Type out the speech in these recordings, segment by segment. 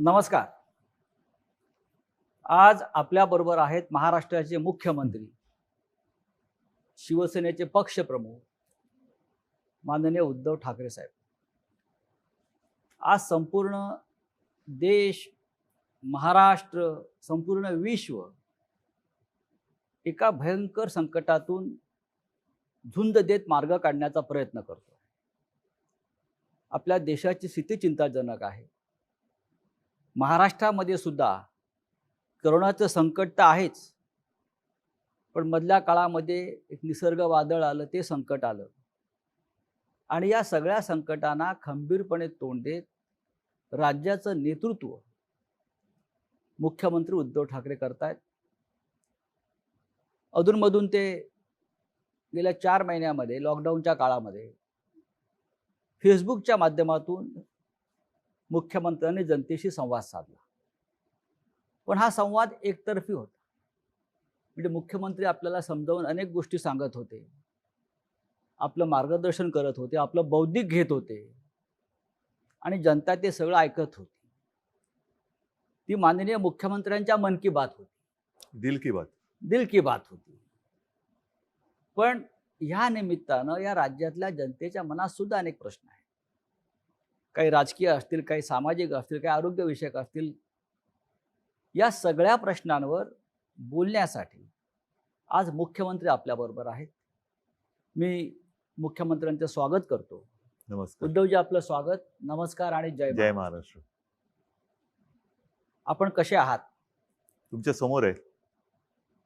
नमस्कार. आज आपल्याबरोबर आहेत महाराष्ट्राचे मुख्यमंत्री, शिवसेनेचे पक्षप्रमुख माननीय उद्धव ठाकरे साहेब. आज संपूर्ण देश, महाराष्ट्र, संपूर्ण विश्व एका भयंकर संकटातून झुंज देत मार्ग काढण्याचा प्रयत्न करतो. आपल्या देशाची स्थिती चिंताजनक आहे. महाराष्ट्रामध्ये सुद्धा करोनाचं संकट तर आहेच, पण मधल्या काळामध्ये एक निसर्ग वादळ आलं, ते संकट आलं आणि या सगळ्या संकटांना खंबीरपणे तोंड देत राज्याचं नेतृत्व मुख्यमंत्री उद्धव ठाकरे करतायत. अधूनमधून ते गेल्या 4 महिन्यामध्ये लॉकडाऊनच्या काळामध्ये फेसबुकच्या माध्यमातून मुख्यमंत्र्यांनी जनतेशी संवाद साधला. पण हा संवाद एकतर्फी होता. म्हणजे मुख्यमंत्री आपल्याला समजावून अनेक गोष्टी सांगत होते, आपलं मार्गदर्शन करत होते, आपलं बौद्धिक घेत होते आणि जनता ते सगळं ऐकत होती. ती माननीय मुख्यमंत्र्यांच्या मन की बात होती, दिल की बात होती. पण ह्या निमित्तानं या राज्यातल्या जनतेच्या मनात सुद्धा अनेक प्रश्न आहेत. काही राजकीय असतील, काही सामाजिक असतील, काही आरोग्यविषयक असतील. या सगळ्या प्रश्नांवर बोलण्यासाठी आज मुख्यमंत्री आपल्याबरोबर आहेत. मी मुख्यमंत्र्यांचं स्वागत करतो. नमस्कार उद्धवजी, आपलं स्वागत. नमस्कार आणि जय महाराष्ट्र. आपण कसे आहात? तुमच्या समोर आहे.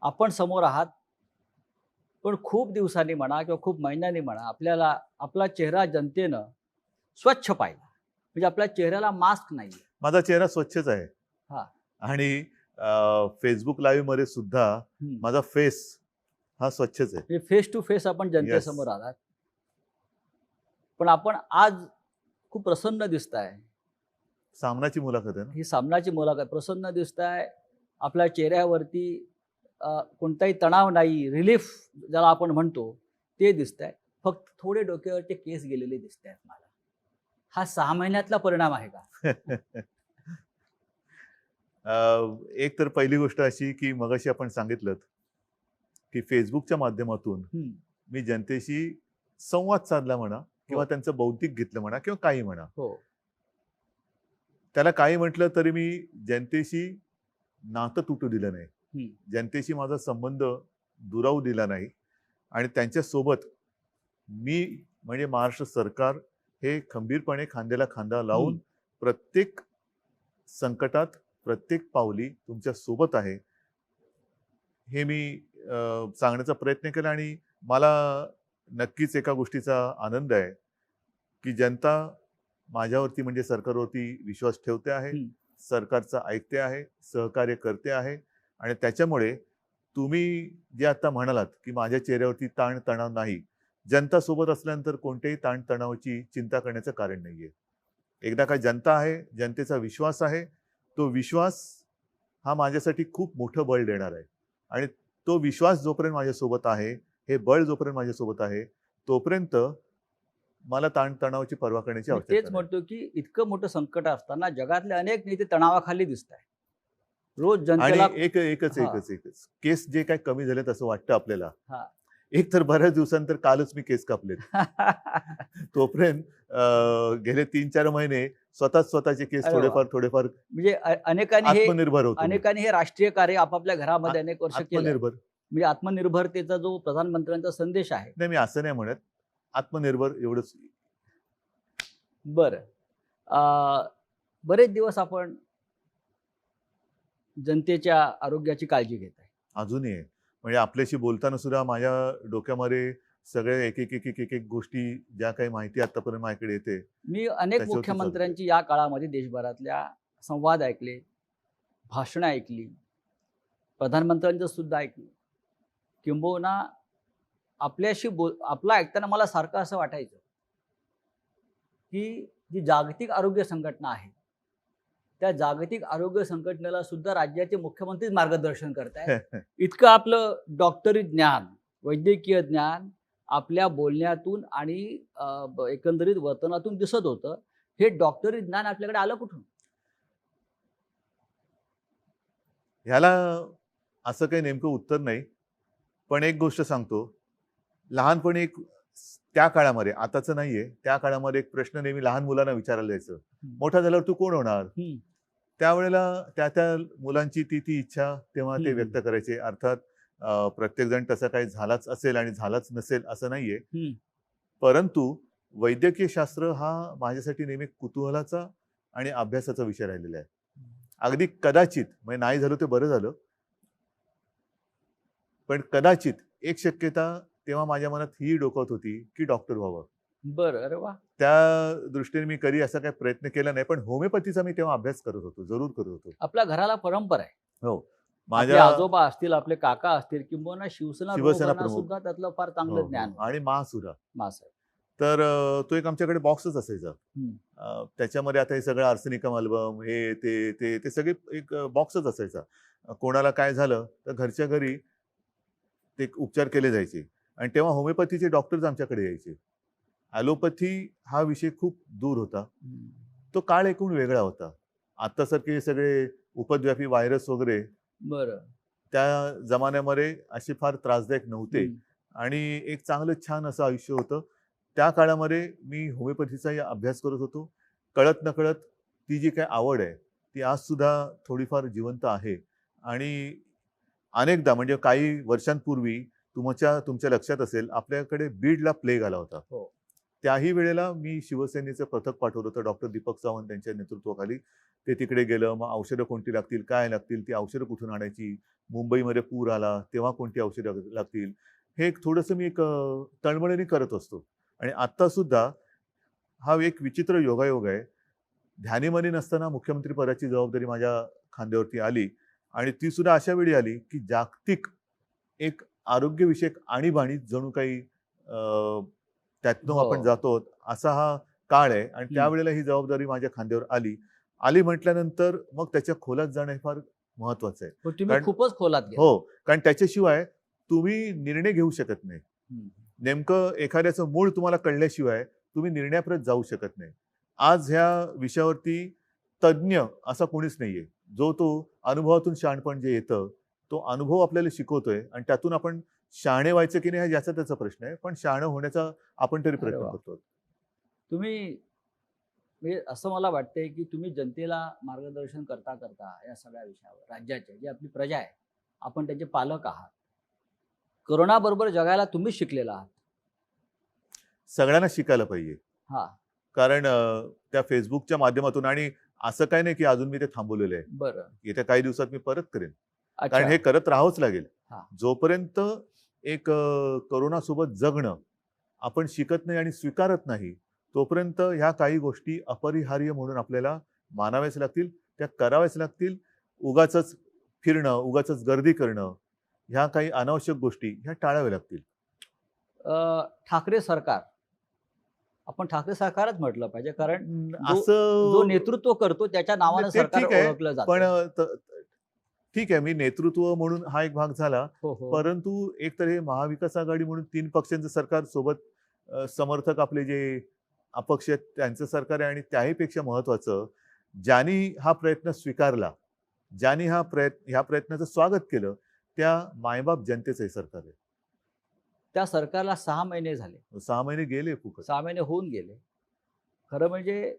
आपण समोर आहात, पण खूप दिवसांनी म्हणा किंवा खूप महिन्यांनी म्हणा आपल्याला आपला चेहरा जनतेनं स्वच्छ पाहिला. म्हणजे आपल्या चेहऱ्याला मास्क नाही. माझा चेहरा स्वच्छच आहे. हा. आणि फेसबुक लाईव्ह मध्ये सुद्धा माझा फेस हा स्वच्छच आहे. फेस टू फेस आपण जनतेसमोर आलात. पण आपण आज खूप प्रसन्न दिसताय. सामनाची मुलाखत आहे ना ही? सामनाची मुलाखत. प्रसन्न दिसताय. आपल्या चेहऱ्यावरती कोणताही तणाव नाही, रिलीफ ज्याला आपण म्हणतो ते दिसतंय. फक्त थोडे डोक्यावरचे केस गेलेले दिसत आहेत मला. हा 6 महिन्यातला परिणाम आहे का? एक तर पहिली गोष्ट अशी की मगाशी आपण सांगितलं की फेसबुकच्या माध्यमातून मी जनतेशी संवाद साधला म्हणा किंवा त्यांचं बौद्धिक घेतलं म्हणा किंवा काही म्हणा. त्याला काही म्हटलं तरी मी जनतेशी नातं तुटू दिलं नाही. जनतेशी माझा संबंध दुरावू दिला नाही. आणि त्यांच्यासोबत मी म्हणजे महाराष्ट्र सरकार हे खंबीरपणे खांद्याला खांदा लावून प्रत्येक संकटात प्रत्येक पावली तुमच्या सोबत आहे हे मी सांगण्याचा प्रयत्न केला. आणि मला नक्कीच एका गोष्टीचा आनंद आहे की जनता माझ्यावरती म्हणजे सरकारवरती विश्वास ठेवते आहे, सरकारचं ऐकते आहे, सहकार्य करते आहे. आणि त्याच्यामुळे तुम्ही जे आता म्हणालात की माझ्या चेहऱ्यावरती ताण तणाव नाही, जनता सोबत असल्यानंतर कोणत्याही ताण तणावाची चिंता करण्याचं कारण नाहीये. एकदा का जनता आहे, जनतेचा विश्वास आहे, तो विश्वास हा माझ्यासाठी खूप मोठं बळ देणार आहे. आणि तो विश्वास जोपर्यंत माझ्यासोबत आहे, हे बळ जोपर्यंत माझ्यासोबत आहे, तोपर्यंत मला ताण तणावाची पर्वा करण्याची आवश्यकता तेच म्हणतो की इतकं मोठं संकट असताना जगातले अनेक नेते तणावाखाली दिसत आहेत. रोज जनतेला एकच केस जे काय कमी झालेत असं वाटतं आपल्याला. एक तर बऱ्याच दिवसांतर कालच मी केस कापलेत. तोपर्यंत गेले 3-4 महिने स्वतःचे केस थोडेफार म्हणजे अनेकांनी हे राष्ट्रीय कार्य आपापल्या घरामध्ये अनेक वर्ष केलं. म्हणजे आत्मनिर्भरतेचा जो प्रधानमंत्र्यांचा संदेश आहे. नाही, मी असं नाही म्हणत, आत्मनिर्भर एवढंच. बरं, बरेच दिवस आपण जनतेच्या आरोग्याची काळजी घेत आहे. अजूनही म्हणजे आपल्याशी बोलताना सुद्धा माझ्या डोक्यामध्ये सगळे एक गोष्टी ज्या काही माहिती आतापर्यंत माझ्याकडे येते. मी अनेक मुख्यमंत्र्यांची या काळामध्ये देशभरातल्या संवाद ऐकले, भाषणं ऐकली, प्रधानमंत्र्यांचं सुद्धा ऐकलं. किंबहुना आपल्याशी आपलं ऐकताना मला सारखं असं वाटायचं की जी जागतिक आरोग्य संघटना आहे, त्या जागतिक आरोग्य संघटनेला सुद्धा राज्याचे मुख्यमंत्रीच मार्गदर्शन करतायत. इतकं आपलं डॉक्टरी ज्ञान, वैद्यकीय ज्ञान आपल्या बोलण्यातून आणि एकंदरीत वर्तनातून दिसत होतं. हे डॉक्टरी ज्ञान आपल्याकडे आलं कुठून? ह्याला असं काही नेमकं उत्तर नाही. पण एक गोष्ट सांगतो, लहानपणी एक त्या काळामध्ये, आताचं नाहीये, त्या काळामध्ये एक प्रश्न नेहमी लहान मुलांना विचारला जायचं, मोठा झाल्यावर तू कोण होणार? त्यावेळेला त्या त्या मुलांची ती इच्छा तेव्हा ते व्यक्त करायचे. अर्थात प्रत्येक जण तसं काही झालाच असेल आणि झालाच नसेल असं नाहीये. परंतु वैद्यकीय शास्त्र हा माझ्यासाठी नेहमी कुतूहलाचा आणि अभ्यासाचा विषय राहिलेला आहे. अगदी कदाचित, म्हणजे नाही झालं ते बरं झालं, पण कदाचित एक शक्यता तेव्हा माझ्या मनात ही डोकत होती की डॉक्टर व्हावं. बरं, अरे वा. त्या दृष्टीने मी कधी असा काही प्रयत्न केला नाही, पण होमिओपॅथीचा मी तेव्हा अभ्यास करत होतो, जरूर करत होतो. आपल्या घराला परंपरा आहे. हो, आपले माझ्या आजोबा असतील, आपले काका असतील, किंबहुना शिवसेना शिवसेना प्रमुखांना प्रमुख. सुद्धा त्यातलं फार हो, चांगलं हो. ज्ञान होतं. आणि मासुरा. मास आहे. तर तो एक आमच्याकडे बॉक्सच असायचा. त्याच्यामध्ये आता हे सगळं आर्सेनिकम अल्बम, हे ते ते ते सगळे एक बॉक्सच असायचा. कोणाला काय झालं तर घरच्या घरी ते उपचार केले जायचे. आणि तेव्हा होमिओपॅथीचे डॉक्टर्स आमच्याकडे यायचे. ॲलोपॅथी हा विषय खूप दूर होता. तो काळ एकूण वेगळा होता. आत्तासारखे सगळे उपद्व्यापी व्हायरस वगैरे बरं. त्या जमान्यामध्ये असे फार त्रासदायक नव्हते. आणि एक चांगलं छान असं आयुष्य होतं. त्या काळामध्ये मी होमिओपॅथीचाही अभ्यास करत होतो. कळत नकळत ती जी काही आवड आहे ती आज सुद्धा थोडीफार जिवंत आहे. आणि अनेकदा, म्हणजे काही वर्षांपूर्वी तुमच्या लक्षात असेल, आपल्याकडे बीडला प्लेग आला होता. हो. त्याही वेळेला मी शिवसेनेचं पथक पाठवलं होतं डॉक्टर दीपक सावंत यांच्या नेतृत्वाखाली. ते तिकडे गेलं. मग औषधं कोणती लागतील, काय लागतील, ती औषधं कुठून आणायची, मुंबईमध्ये पूर आला तेव्हा कोणती औषधं लागतील, हे एक थोडंसं मी एक तळमळीने करत असतो. आणि आत्ता सुद्धा हा एक विचित्र योगायोग आहे. ध्यानीमनी नसताना मुख्यमंत्री पदाची जबाबदारी माझ्या खांद्यावरती आली. आणि ती सुद्धा अशा वेळी आली की जागतिक एक आरोग्यविषयक आणीबाणी जणू काही त्यातनं आपण जातो असा हा काळ आहे. आणि त्यावेळेला ही जबाबदारी माझ्या खांद्यावर आली म्हटल्यानंतर मग त्याच्या खोलात जाणं हे फार महत्वाचं आहे. तुम्ही खूपच खोलात गेला. हो, कारण त्याच्याशिवाय तुम्ही निर्णय घेऊ शकत नाही. नेमकं एखाद्याचं मूळ तुम्हाला कळल्याशिवाय तुम्ही निर्णयापर्यंत जाऊ शकत नाही. आज ह्या विषयावरती तज्ज्ञ असा कोणीच नाहीये. जो तो अनुभवातून शहाणपण जे येतं, तो अनुभव आपल्याला शिकवतोय आणि त्यातून आपण शहाणे व्हायचं की नाही हा ज्याचा त्याचा प्रश्न आहे, पण शहाणं होण्याचा आपण तरी प्रयत्न करतो. तुम्ही, म्हणजे असं मला वाटतंय की तुम्ही जनतेला मार्गदर्शन करता करता या सगळ्या विषयावर, राज्याचे जी आपली प्रजा आहे, आपण त्याचे पालक आहात. कोरोना बरोबर जगायला तुम्हीच शिकलेला आहात. सगळ्यांना शिकायला पाहिजे. कारण त्या फेसबुकच्या माध्यमातून, आणि असं काही नाही की अजून मी ते थांबवलेलं आहे. बरं. येत्या काही दिवसात मी परत करेन. कारण हे करत राहावंच लागेल. जोपर्यंत एक कोरोना सोबत जगणं आपण शिकत नाही आणि स्वीकारत नाही, तोपर्यंत ह्या काही गोष्टी अपरिहार्य म्हणून आपल्याला मानाव्याच लागतील, त्या कराव्याच लागतील. उगाचच फिरणं, उगाचच गर्दी करणं, ह्या काही अनावश्यक गोष्टी ह्या टाळाव्या लागतील. ठाकरे सरकार, आपण ठाकरे सरकारच म्हटलं पाहिजे, कारण असं जो नेतृत्व करतो त्याच्या नावाने सरकार ओळखलं जातं. पण ठीक आहे, मी नेतृत्व म्हणून हा एक भाग झाला. परंतु एक तर हे महाविकास आघाडी म्हणून 3 पक्षांचं सरकार सोबत समर्थक आपले जे अपक्ष आहेत त्यांचं सरकार आहे. आणि त्याहीपेक्षा महत्वाचं, ज्यांनी हा प्रयत्न स्वीकारला, ज्यांनी ह्या प्रयत्नाचं स्वागत केलं, त्या मायबाप जनतेचं सरकार आहे. त्या सरकारला 6 महिने झाले. 6 महिने गेले फुकट. 6 महिने होऊन गेले. खरं म्हणजे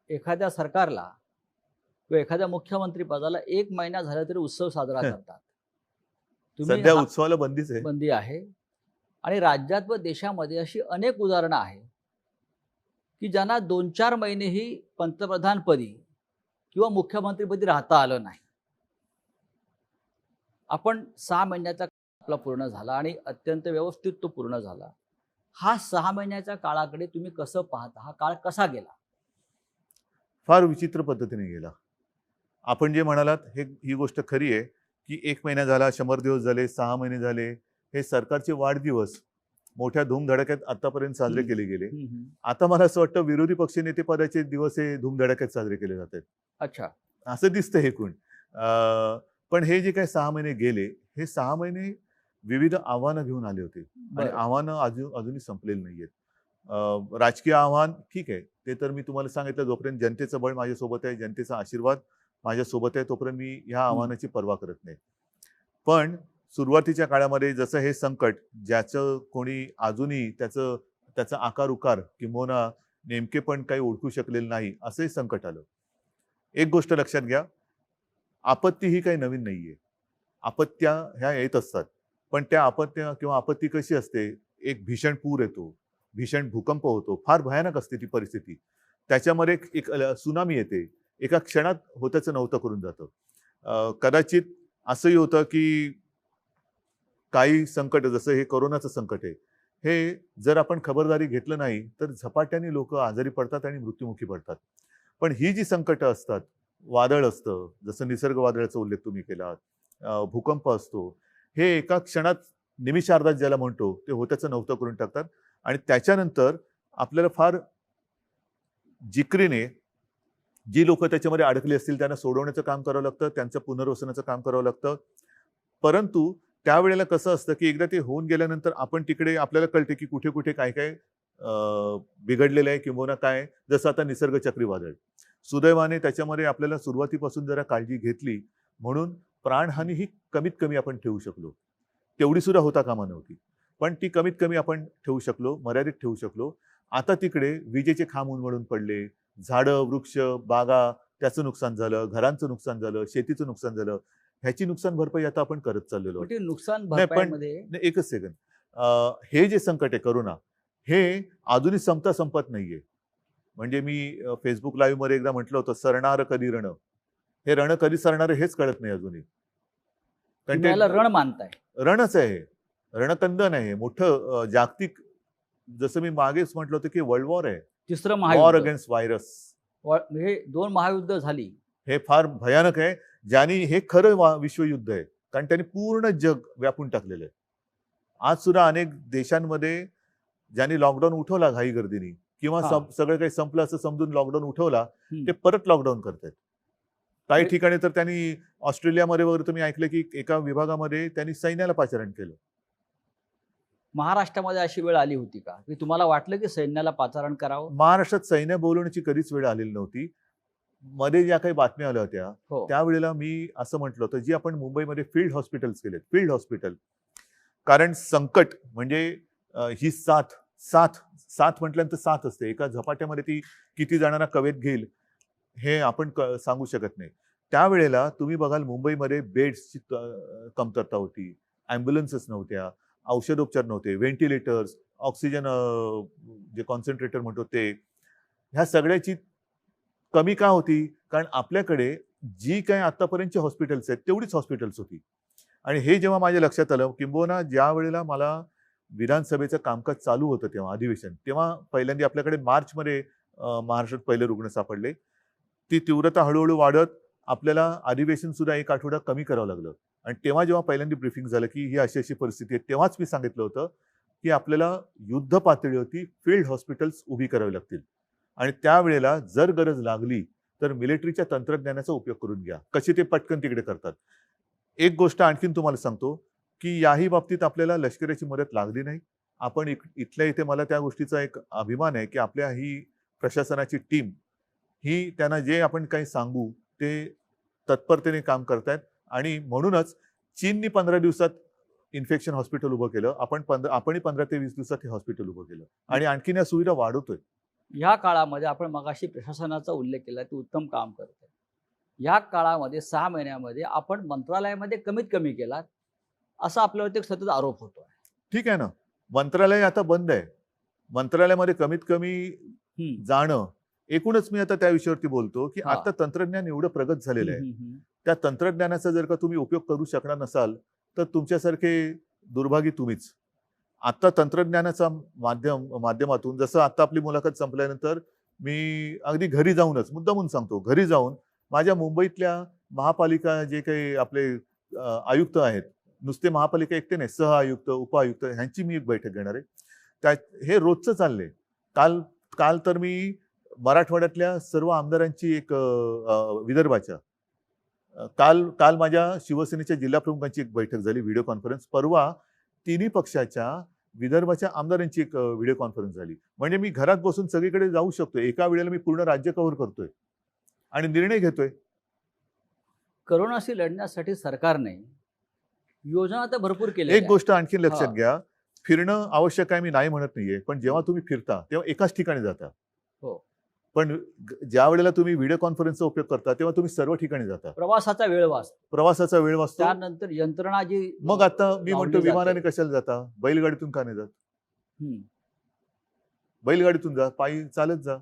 एखाद्या सरकारला किंवा एखाद्या मुख्यमंत्री पदाला 1 महिना झाला तरी उत्सव साजरा करतात. सध्या उत्सवाला बंदी आहे. आणि राज्यात व देशामध्ये अशी अनेक उदाहरणं आहेत की ज्यांना 2-4 महिनेही पंतप्रधानपदी किंवा मुख्यमंत्रीपदी राहता आलं नाही. आपण 6 महिन्याचा आपला पूर्ण झाला आणि अत्यंत व्यवस्थित तो पूर्ण झाला. हा 6 महिन्याच्या काळाकडे तुम्ही कसं पाहता? हा काळ कसा गेला? फार विचित्र पद्धतीने गेला. आपण जे म्हणालात ही गोष्ट खरी आहे की 1 महिना झाला, 100 दिवस झाले, 6 महिने झाले. हे सरकारचे वाढदिवस मोठ्या धूमधडाक्यात आतापर्यंत साजरे केले गेले. आता मला असं वाटतं विरोधी पक्षनेते पदाचे दिवस हे धूमधडाक्यात साजरे केले जातात. अच्छा, असं दिसतं हे कोण. पण हे जे काही 6 महिने गेले, हे 6 महिने विविध आव्हानं घेऊन आले होते. आणि आव्हानं अजूनही संपलेली नाहीयेत. राजकीय आव्हान ठीक आहे, ते तर मी तुम्हाला सांगितलं, जोपर्यंत जनतेचं बळ माझ्यासोबत आहे, जनतेचा आशीर्वाद माझ्यासोबत आहे तोपर्यंत मी ह्या आव्हानाची पर्वा करत नाही. पण सुरुवातीच्या काळामध्ये जसं हे संकट ज्याचं कोणी अजूनही त्याचा आकार उकार किंबहुना नेमके पण काही ओळखू शकलेलं नाही असंही संकट आलं. एक गोष्ट लक्षात घ्या, आपत्ती ही काही नवीन नाहीये. आपत्त्या ह्या येत असतात, पण त्या आपत्त्या किंवा आपत्ती कशी असते, एक भीषण पूर येतो, भीषण भूकंप होतो, फार भयानक असते ती परिस्थिती. त्याच्यामध्ये एक सुनामी येते, एका क्षणात होत्याचं नव्हतं करून जातं. कदाचित असंही होतं की काही संकट जसं हे कोरोनाचं संकट आहे, हे जर आपण खबरदारी घेतलं नाही तर झपाट्याने लोक आजारी पडतात आणि मृत्युमुखी पडतात. पण ही जी संकटं असतात, वादळ असतं, जसं निसर्ग वादळाचा उल्लेख तुम्ही केला, भूकंप असतो, हे एका क्षणात निमिषार्धात ज्याला म्हणतो ते होत्याचं नव्हतं करून टाकतात. आणि त्याच्यानंतर आपल्याला फार जिकरीने जी लोक त्याच्यामध्ये अडकली असतील त्यांना सोडवण्याचं काम करावं लागतं, त्यांचं पुनर्वसनाचं काम करावं लागतं. परंतु त्यावेळेला कसं असतं की एकदा ते होऊन गेल्यानंतर आपण तिकडे आपल्याला कळते की कुठे कुठे काय काय बिघडलेलं आहे किंवा काय. जसं आता निसर्ग चक्रीवादळ, सुदैवाने त्याच्यामध्ये आपल्याला सुरुवातीपासून जरा काळजी घेतली म्हणून प्राणहानी ही कमीत कमी आपण ठेवू शकलो. तेवढी सुद्धा होता कामा नव्हती, पण ती कमीत कमी आपण ठेवू शकलो, मर्यादित ठेवू शकलो. आता तिकडे विजेचे खांब उन्मळून पडले, झाडं वृक्ष बागा त्याचं नुकसान झालं, घरांचं नुकसान झालं, शेतीचं नुकसान झालं. ह्याची नुकसान भरपाई आता आपण करत चाललेलो आहोत. नुकसान नाही पण भरपाईमध्ये एकच सेकंद, हे जे संकट आहे करोना, हे अजूनही संपत नाहीये. म्हणजे मी फेसबुक लाईव्ह मध्ये एकदा म्हटलं होतं, सरणार कधी रण. हे रण कधी सरणार हेच कळत नाही अजूनही. कारण तुम्ही याला रण मानताय. रणच आहे, रणकंदन आहे मोठं जागतिक. जसं मी मागेच म्हटलं होतं की वर्ल्ड वॉर आहे, तिसरं वॉर महायुद्ध, अगेन्स्ट व्हायरस. हे 2 महायुद्ध झाली. हे फार भयानक आहे, ज्यांनी हे खरं विश्वयुद्ध आहे, कारण त्यांनी पूर्ण जग व्यापून टाकलेलं आहे. आज सुद्धा अनेक देशांमध्ये ज्यांनी लॉकडाऊन उठवला घाई गर्दीने किंवा सगळं काही संपलं असं समजून लॉकडाऊन उठवला, ते परत लॉकडाऊन करतायत. काही ठिकाणी तर त्यांनी ऑस्ट्रेलियामध्ये वगैरे तुम्ही ऐकलं की एका विभागामध्ये त्यांनी सैन्याला पाचारण केलं. महाराष्ट्रामध्ये अशी वेळ आली होती का की तुम्हाला वाटलं की सैन्याला पाचारण करावं? महाराष्ट्रात सैन्य बोलवण्याची कधीच वेळ आलेली नव्हती. मध्ये ज्या काही बातम्या आल्या होत्या त्यावेळेला मी असं म्हटलं होतं, जी आपण मुंबईमध्ये फील्ड हॉस्पिटल्स केलेत, फील्ड हॉस्पिटल. कारण संकट म्हणजे ही साथ म्हटल्यानंतर साथ असते, एका झपाट्यामध्ये ती किती जणांना कवेत घेईल हे आपण सांगू शकत नाही. त्यावेळेला तुम्ही बघाल मुंबईमध्ये बेड्सची कमतरता होती, ॲम्ब्युलन्सेस नव्हत्या, औषधोपचार नव्हते, व्हेंटिलेटर्स, ऑक्सिजन जे कॉन्सन्ट्रेटर म्हणतो ते. ह्या सगळ्याची कमी का होती? कारण आपल्याकडे जी काही आतापर्यंतची हॉस्पिटल्स आहेत तेवढीच हॉस्पिटल्स होती. आणि हे जेव्हा माझ्या लक्षात आलं, किंबहुना ज्या वेळेला मला विधानसभेचं कामकाज चालू होतं तेव्हा अधिवेशन, तेव्हा पहिल्यांदा आपल्याकडे मार्चमध्ये महाराष्ट्रात पहिले रुग्ण सापडले. ती तीव्रता हळूहळू वाढत आपल्याला अधिवेशन सुद्धा 1 आठवडा कमी करावं लागलं. आणि तेव्हा जेव्हा पहिल्यांदा ब्रीफिंग झालं की ही अशी अशी परिस्थिती आहे, तेव्हाच मी सांगितलं होतं की आपल्याला युद्ध पातळीवरती फील्ड हॉस्पिटल्स उभी करावी लागतील. आणि त्यावेळेला जर गरज लागली तर मिलिटरीच्या तंत्रज्ञानाचा उपयोग करून घ्या. कसे ते पटकन तिकडे करतात. एक गोष्ट आणखीन तुम्हाला सांगतो की याही बाबतीत आपल्याला लष्कराची मदत लागली नाही. आपण इथल्या इथे मला त्या गोष्टीचा एक अभिमान आहे की आपल्या ही प्रशासनाची टीम ही त्यांना जे आपण काही सांगू ते तत्परतेने काम करतायत. आणि म्हणूनच चीननी 15 दिवसात इन्फेक्शन हॉस्पिटल उभं केलं, आपणही 15 ते 20 दिवसात हे हॉस्पिटल उभं केलं आणि आणखीन या सुविधा वाढवतोय. या काळामध्ये आपण मगाशी प्रशासनाचा उल्लेख केला, ते उत्तम काम करते. या काळामध्ये 6 महिन्यामध्ये आपण मंत्रालयामध्ये कमीत कमी केलात असा आपल्यावरती एक सतत आरोप होतो आहे. ठीक आहे ना, मंत्रालय आता बंद आहे. मंत्रालयामध्ये कमीत कमी जाणं, एकूणच मी आता त्या विषयावरती बोलतो की आता तंत्रज्ञान एवढं प्रगत झालेलं आहे, त्या तंत्रज्ञानाचा जर का तुम्ही उपयोग करू शकणार नसाल तर तुमच्यासारखे दुर्भागी तुम्हीच. आता तंत्रज्ञानाचा माध्यमातून, जसं आता आपली मुलाखत संपल्यानंतर मी अगदी घरी जाऊनच मुद्दामून सांगतो, घरी जाऊन माझ्या मुंबईतल्या महापालिका जे काही आपले आयुक्त आहेत, नुसते महापालिका एकटे नाही, सहआयुक्त उपआयुक्त ह्यांची मी एक बैठक घेणार आहे. हे रोजचं चाललंय. काल तर मी मराठवाड्यातल्या सर्व आमदारांची एक विदर्भाच्या काल माझ्या शिवसेनेच्या जिल्हा प्रमुखांची एक बैठक झाली, व्हिडिओ कॉन्फरन्स. परवा तिन्ही पक्षाच्या विदर्भाच्या आमदारांची एक व्हिडिओ कॉन्फरन्स झाली. म्हणजे मी घरात बसून सगळीकडे जाऊ शकतोय. एका वेळेला मी पूर्ण राज्य कव्हर करतोय आणि निर्णय घेतोय. करोनाशी लढण्यासाठी सरकारने योजना तर भरपूर केल्या. एक गोष्ट आणखी लक्षात हा. घ्या, फिरणं आवश्यक आहे मी नाही म्हणत नाहीये, पण जेव्हा तुम्ही फिरता तेव्हा एकाच ठिकाणी जाता. हो. पण ज्या वेळेला तुम्ही व्हिडिओ कॉन्फरन्सचा उपयोग करता तेव्हा तुम्ही सर्व ठिकाणी जाता. प्रवासाचा वेळ वाचतो. प्रवासाचा वेळ वाचतो. त्यानंतर यंत्रणा जी मग आता मी म्हणतो लावली विमानाने जाते. कशाला जाता, बैलगाडीतून का नाही जात? हम्म. बैलगाडीतून जा, पायी चालत जा.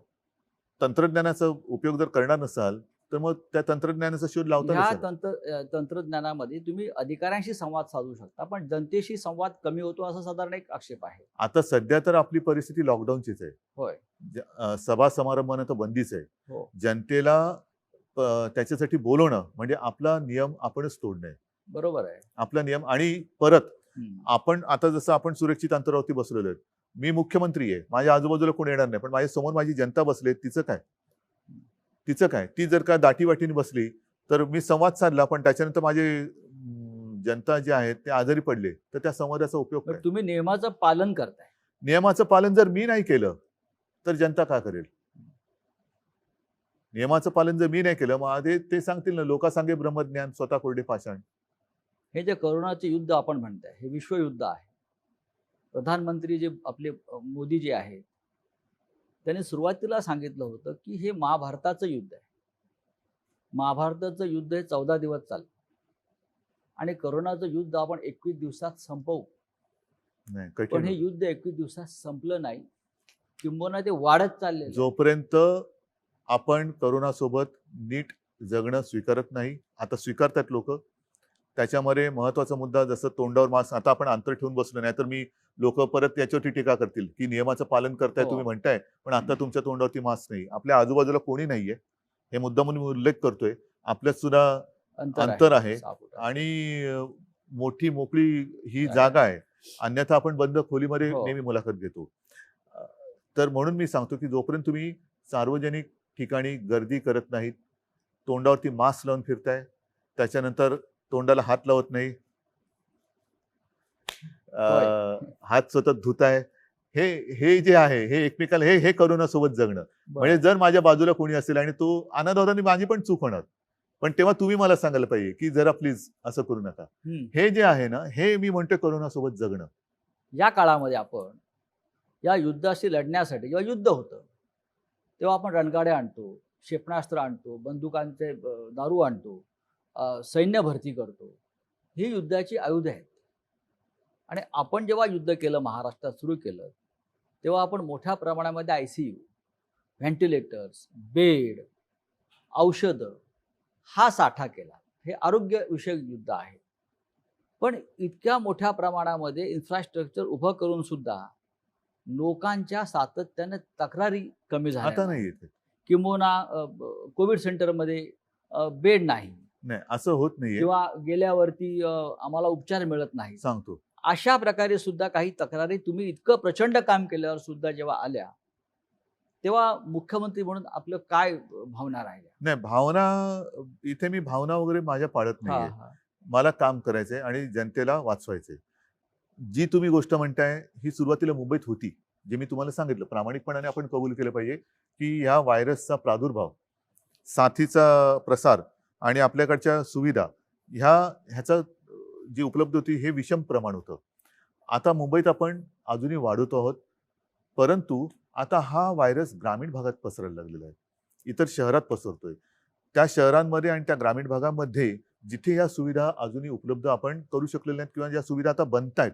तंत्रज्ञानाचा उपयोग जर करणार नसाल तर मग त्या तंत्रज्ञानाचा शोध लावता ह्या कशाला? तंत्रज्ञानामध्ये तुम्ही अधिकाऱ्यांशी संवाद साधू शकता, पण जनतेशी संवाद कमी होतो असा साधारण एक आक्षेप आहे. आता सध्या तर आपली परिस्थिती लॉकडाऊनचीच आहे. होय. सभा समारंभानं तर बंदीच आहे. हो. जनतेला त्याच्यासाठी बोलवणं म्हणजे आपला नियम आपणच तोडणे. बरोबर आहे. आपला नियम. आणि परत हम्म. आपण आता जसं आपण सुरक्षित अंतरावरती बसलेलो आहेत, मी मुख्यमंत्री आहे, माझ्या आजूबाजूला कोण येणार नाही, पण माझ्या समोर माझी जनता बसली, तिचं काय? तिचं काय? ती जर का दाटीवाटीने बसली तर मी संवाद साधला, पण त्याच्यानंतर माझे जनता जे आहेत ते आजारी पडले तर त्या संवादाचा उपयोग पण काय? तुम्ही नियमाचं पालन करताय. नियमाचं पालन जर मी नाही केलं तर जनता का करेल? नियमाचं पालन जर मी नाही केलं मग ते सांगतील ना, लोका सांगे ब्रह्मज्ञान स्वतः कोरडे पाषाण. हे जे करोनाचे युद्ध आपण म्हणताय हे विश्वयुद्ध आहे. प्रधानमंत्री जे आपले मोदी जे आहेत त्यांनी सुरुवातीला सांगितलं होतं की हे महाभारताचं युद्ध आहे. महाभारताचं युद्ध हे 14 दिवस चाललं आणि करोनाचं युद्ध आपण 21 दिवसात संपवू. नाही, पण कठीण हे होतं. युद्ध 21 दिवसात संपलं नाही, किंबहुना ते वाढत चालले. जोपर्यंत आपण करोनासोबत नीट जगणं स्वीकारत नाही, आता स्वीकारतात लोक. त्याच्यामध्ये महत्वाचा मुद्दा जसं तोंडावर मास्क, आता आपण अंतर ठेवून बसलो, नाही तर मी लोक परत याच्यावरती टीका करतील की नियमाचं पालन करताय हो. तुम्ही म्हणताय, पण आता तुमच्या तोंडावरती मास्क नाही. आपल्या आजूबाजूला कोणी नाहीये, हे मुद्दा म्हणून मी उल्लेख करतोय. आपल्यात सुद्धा अंतर आहे 6 फुटाचं. आणि मोठी मोकळी ही आहे. जागा आहे, अन्यथा आपण बंद खोलीमध्ये हो. नेहमी मुलाखत घेतो. तर म्हणून मी सांगतो की जोपर्यंत तुम्ही सार्वजनिक ठिकाणी गर्दी करत नाहीत, तोंडावरती मास्क लावून फिरताय, त्याच्यानंतर तोंडाला हात लावत नाही, हात सतत धुताय, हे जे आहे हे एकमेकाला हे करोनासोबत जगणं. बरं. म्हणजे जर माझ्या बाजूला कोणी असेल आणि तो अनादराने माझी पण चूक होणार, पण तेव्हा तुम्ही मला सांगायला पाहिजे की जरा प्लीज असं करू नका. हम्म. हे जे आहे ना, हे मी म्हणतोय करोनासोबत जगणं. या काळामध्ये आपण या युद्धाशी लढण्यासाठी जेव्हा युद्ध होतं तेव्हा आपण रणगाड्या आणतो, क्षेपणास्त्र आणतो, बंदुकांचे दारू आणतो, सैन्य भरती करतो. ही युद्धाची आयुधं आहेत. आणि आपण जेव्हा युद्ध केलं, महाराष्ट्रात सुरू केलं, तेव्हा आपण मोठ्या प्रमाणामध्ये ICU, व्हेंटिलेटर्स, बेड, औषधं हा साठा केला. हे आरोग्यविषयक युद्ध आहे. पण इतक्या मोठ्या प्रमाणामध्ये इन्फ्रास्ट्रक्चर उभं करून सुद्धा लोकांच्या सातत्याने तक्रारी कमी आता झाल्या नाही नाही. येते. किंबहुना कोविड सेंटरमध्ये बेड नाही नाही, असं होत नाहीये. किंवा गेल्यावरती आम्हाला उपचार मिळत नाही. सांगतो, अशा प्रकारे सुद्धा काही तक्रारी तुम्ही इतकं प्रचंड काम केल्यावर सुद्धा जेव्हा आल्या तेव्हा मुख्यमंत्री म्हणून आपलं काय भावना राहिल्या? नाही भावना, इथे मी भावना वगैरे माझ्या पाळत हा, नाहीये. हा. मला काम करायचंय आणि जनतेला वाचवायचंय. जी तुम्ही गोष्ट म्हणताय ही सुरुवातीला मुंबईत होती, जे मी तुम्हाला सांगितलं. प्रामाणिकपणाने आपण कबूल केलं पाहिजे की ह्या व्हायरसचा प्रादुर्भाव, साथीचा प्रसार आणि आपल्याकडच्या सुविधा ह्याचा जी उपलब्ध होती हे विषम प्रमाण होतं. आता मुंबईत आपण अजूनही वाढवतो आहोत, परंतु आता हा व्हायरस ग्रामीण भागात पसरायला लागलेला आहे, इतर शहरात पसरतोय. त्या शहरांमध्ये आणि त्या ग्रामीण भागामध्ये जिथे या सुविधा अजूनही उपलब्ध आपण करू शकलेल्या नाहीत किंवा ज्या सुविधा आता बनतायत,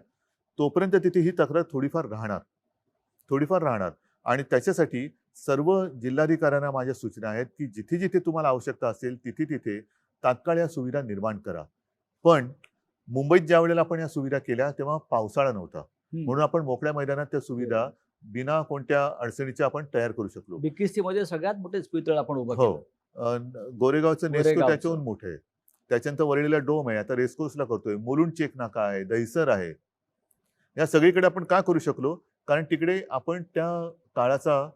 तोपर्यंत तिथे ही तक्रार थोडीफार राहणार. आणि त्याच्यासाठी सर्व जिल्हाधिकाऱ्यांना माझ्या सूचना आहेत की जिथे जिथे तुम्हाला आवश्यकता असेल तिथे तिथे तात्काळ या सुविधा निर्माण करा. पण मुंबईत ज्या वेळेला आपण या सुविधा केल्या तेव्हा पावसाळा नव्हता, म्हणून आपण मोकळ्या मैदानात त्या सुविधा बिना कोणत्या अडचणीच्या आपण तयार करू शकलो. BKC मध्ये सगळ्यात मोठे इस्पितळ आपण उभं हो, केलं. गोरेगावचं नेस्को गोरेगावचं. त्याच्याहून मोठं आहे. त्याच्यानंतर वरळीला डोम आहे, आता रेसकोर्सला करतोय, मुलुंड चेक नाका आहे, दहिसर आहे. या सगळीकडे आपण का करू शकलो? कारण तिकडे आपण त्या काळाचा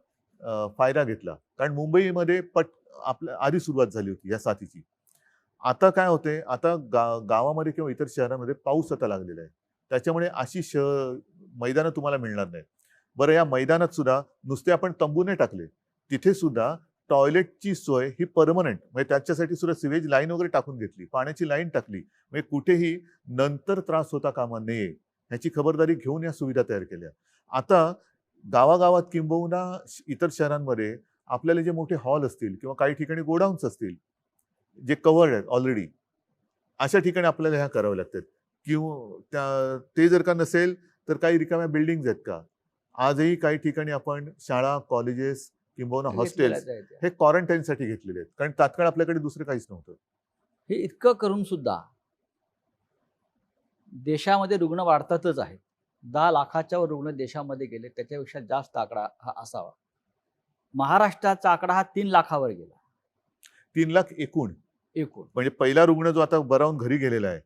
फायदा घेतला. कारण मुंबईमध्ये आपल्या आधी सुरुवात झाली होती या साथीची. आता काय होते, आता गावामध्ये किंवा इतर शहरांमध्ये पाऊस आता लागलेला आहे, त्याच्यामुळे अशी मैदानं तुम्हाला मिळणार नाहीत. बरं, या मैदानात सुद्धा नुसते आपण तंबू नाही टाकले, तिथे सुद्धा टॉयलेटची सोय ही परमनंट, म्हणजे त्याच्यासाठी सुद्धा सिवेज लाईन वगैरे टाकून घेतली, पाण्याची लाईन टाकली, म्हणजे कुठेही नंतर त्रास होता कामा नये ह्याची खबरदारी घेऊन या सुविधा तयार केल्या. आता गावागावात किंबहुना इतर शहरांमध्ये आपल्याला जे मोठे हॉल असतील किंवा काही ठिकाणी गोडाऊन्स असतील जे कव्हर्ड आहेत ऑलरेडी, अशा ठिकाणी आपल्याला ह्या कराव्या लागतात. किंवा ते जर का नसेल तर काही रिकाम्या बिल्डिंग आहेत का, आजही काही ठिकाणी आपण शाळा, कॉलेजेस किंबहुना हॉस्टेल्स हे क्वारंटाईनसाठी घेतलेले आहेत, कारण तात्काळ आपल्याकडे दुसरं काहीच नव्हतं. हे इतकं करून सुद्धा देशामध्ये रुग्ण वाढतातच आहेत. 10 लाखाच्या वर रुग्ण देशामध्ये गेले, त्याच्यापेक्षा जास्त आकडा हा असावा. महाराष्ट्राचा आकडा हा 3 लाखावर गेला. 3 लाख एकूण, एकूण. म्हणजे पहिला रुग्ण जो आता बरा होऊन घरी गेलेला आहे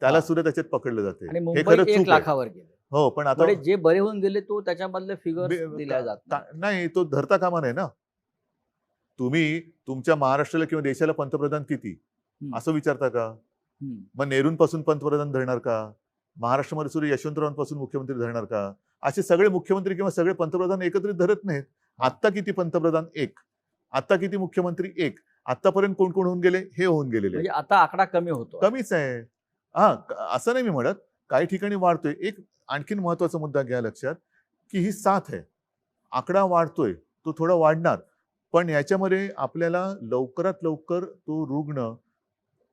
त्याला सुद्धा त्याच्यात पकडलं जाते. आणि हे मुंबई खरं 1 चूक आहे. लाखावर गेले. हो, पण आता म्हणजे जे बरे होऊन गेले तो त्याच्यामधले फिगर दिल्या जात नाही. नाही, तो धरता कामा नये ना. तुम्ही तुमच्या महाराष्ट्राला किंवा देशाला पंतप्रधान किती असं विचारता का? मग नेहरूंपासून पंतप्रधान धरणार का? महाराष्ट्रामध्ये सुद्धा यशवंतरावांपासून मुख्यमंत्री धरणार का? असे सगळे मुख्यमंत्री किंवा सगळे पंतप्रधान एकत्रित धरत नाहीत. आत्ता किती पंतप्रधान? 1. आत्ता किती मुख्यमंत्री? 1. आतापर्यंत कोण कोण होऊन गेले? हे होऊन गेलेले. म्हणजे आता आकडा कमी होतो. कमीच आहे. हा, असं नाही मी म्हणत, काही ठिकाणी वाढतोय. एक आणखीन महत्वाचा मुद्दा घ्या लक्षात, की ही साथ आहे, आकडा वाढतोय, तो थोडा वाढणार, पण याच्यामध्ये आपल्याला लवकरात लवकर तो रुग्ण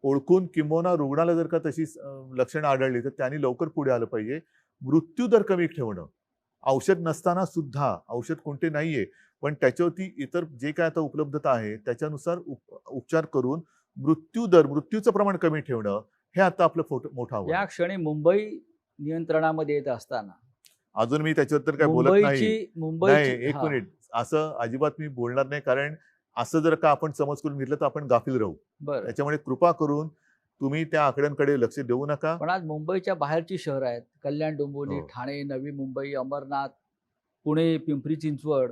ओळखून किंबहुना रुग्णाला जर का तशी लक्षणं आढळली तर त्यांनी लवकर पुढे आलं पाहिजे. मृत्यूदर कमी ठेवणं, औषध नसताना सुद्धा, औषध कोणते नाहीये पण त्याच्यावरती इतर जे काय आता उपलब्धता आहे त्याच्यानुसार उपचार करून मृत्यूचं प्रमाण कमी ठेवणं, हे आता आपलं मोठं आव्हान. या क्षणी मुंबई नियंत्रणामध्ये येत असताना अजून मी त्याच्याबद्दल काय बोलत नाही. नाही, एक मिनिट, असं अजिबात मी बोलणार नाही, कारण असं जर का आपण समज करून घेतलं तर आपण गाफील राहू. त्याच्यामुळे कृपा करून तुम्ही त्या आकड्यांकडे लक्ष देऊ नका. पण आज मुंबईच्या बाहेरची शहरं आहेत, कल्याण, डोंबिवली, ठाणे, नवी मुंबई, अंबरनाथ, पुणे, पिंपरी चिंचवड,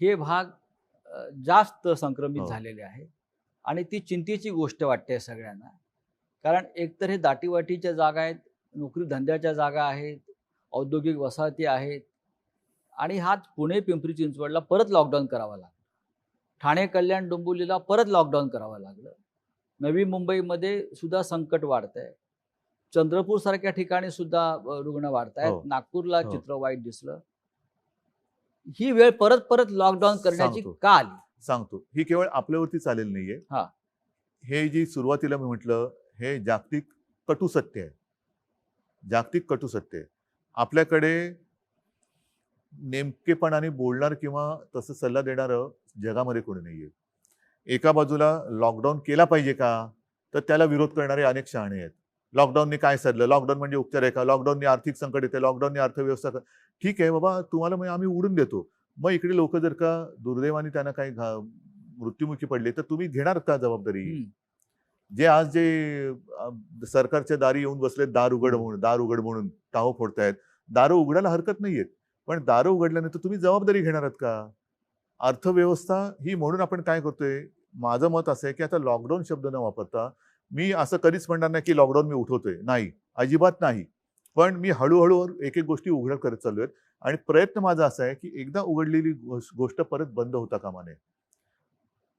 हे भाग जास्त संक्रमित झालेले आहेत आणि ती चिंतेची गोष्ट वाटते सगळ्यांना. कारण एकतर हे दाटीवाटीच्या जागा आहेत, नोकरी धंद्याच्या जागा आहेत, औद्योगिक वसाहती आहेत आणि हाच पुणे, पिंपरी चिंचवडला परत लॉकडाऊन करावा लागला. ठाणे, कल्याण, डोंबिवलीला परत लॉकडाऊन करावं लागलं. नवी मुंबईमध्ये सुद्धा संकट वाढत आहे. चंद्रपूर सारख्या ठिकाणी सुद्धा रुग्ण वाढत आहेत. नागपूरला चित्र वाईट दिसलं. ही वेळ परत परत लॉकडाऊन करण्याची का आली? सांगतो, ही केवळ आपल्यावरती चालेल नाहीये. हे जी सुरुवातीला मी म्हटलं, हे जागतिक कटू सत्य आहे. जागतिक कटू सत्य आहे. आपल्याकडे नेमकेपणाने बोलणार किंवा तसं सल्ला देणारं जगामध्ये कोणी नाहीये. एका बाजूला लॉकडाऊन केला पाहिजे का, तर त्याला विरोध करणारे अनेक शहाणे आहेत. लॉकडाऊनने काय सदलं? लॉकडाऊन म्हणजे उपचार आहे का? लॉकडाऊनने आर्थिक संकट येते, लॉकडाऊनने अर्थव्यवस्था. ठीक आहे बाबा, तुम्हाला मग आम्ही उडून देतो. मग इकडे लोक जर का दुर्दैवाने त्यांना काही मृत्युमुखी पडले तर तुम्ही घेणार का जबाबदारी? जे आज जे सरकारच्या दारी येऊन बसले, दार उघड म्हणून टाहो फोडतायत. दारं उघडायला हरकत नाहीयेत, पण दारं उघडल्यानंतर तुम्ही जबाबदारी घेणार आहात का? अर्थव्यवस्था ही, म्हणून आपण काय करतोय, माझं मत असं आहे की आता लॉकडाऊन शब्द न वापरता, मी असं कधीच म्हणणार नाही की लॉकडाऊन मी उठवतोय, नाही, अजिबात नाही. पण मी हळूहळू एक एक गोष्टी उघड करत चाललोय आणि प्रयत्न माझा असा आहे की एकदा उघडलेली गोष्ट परत बंद होता कामा नये.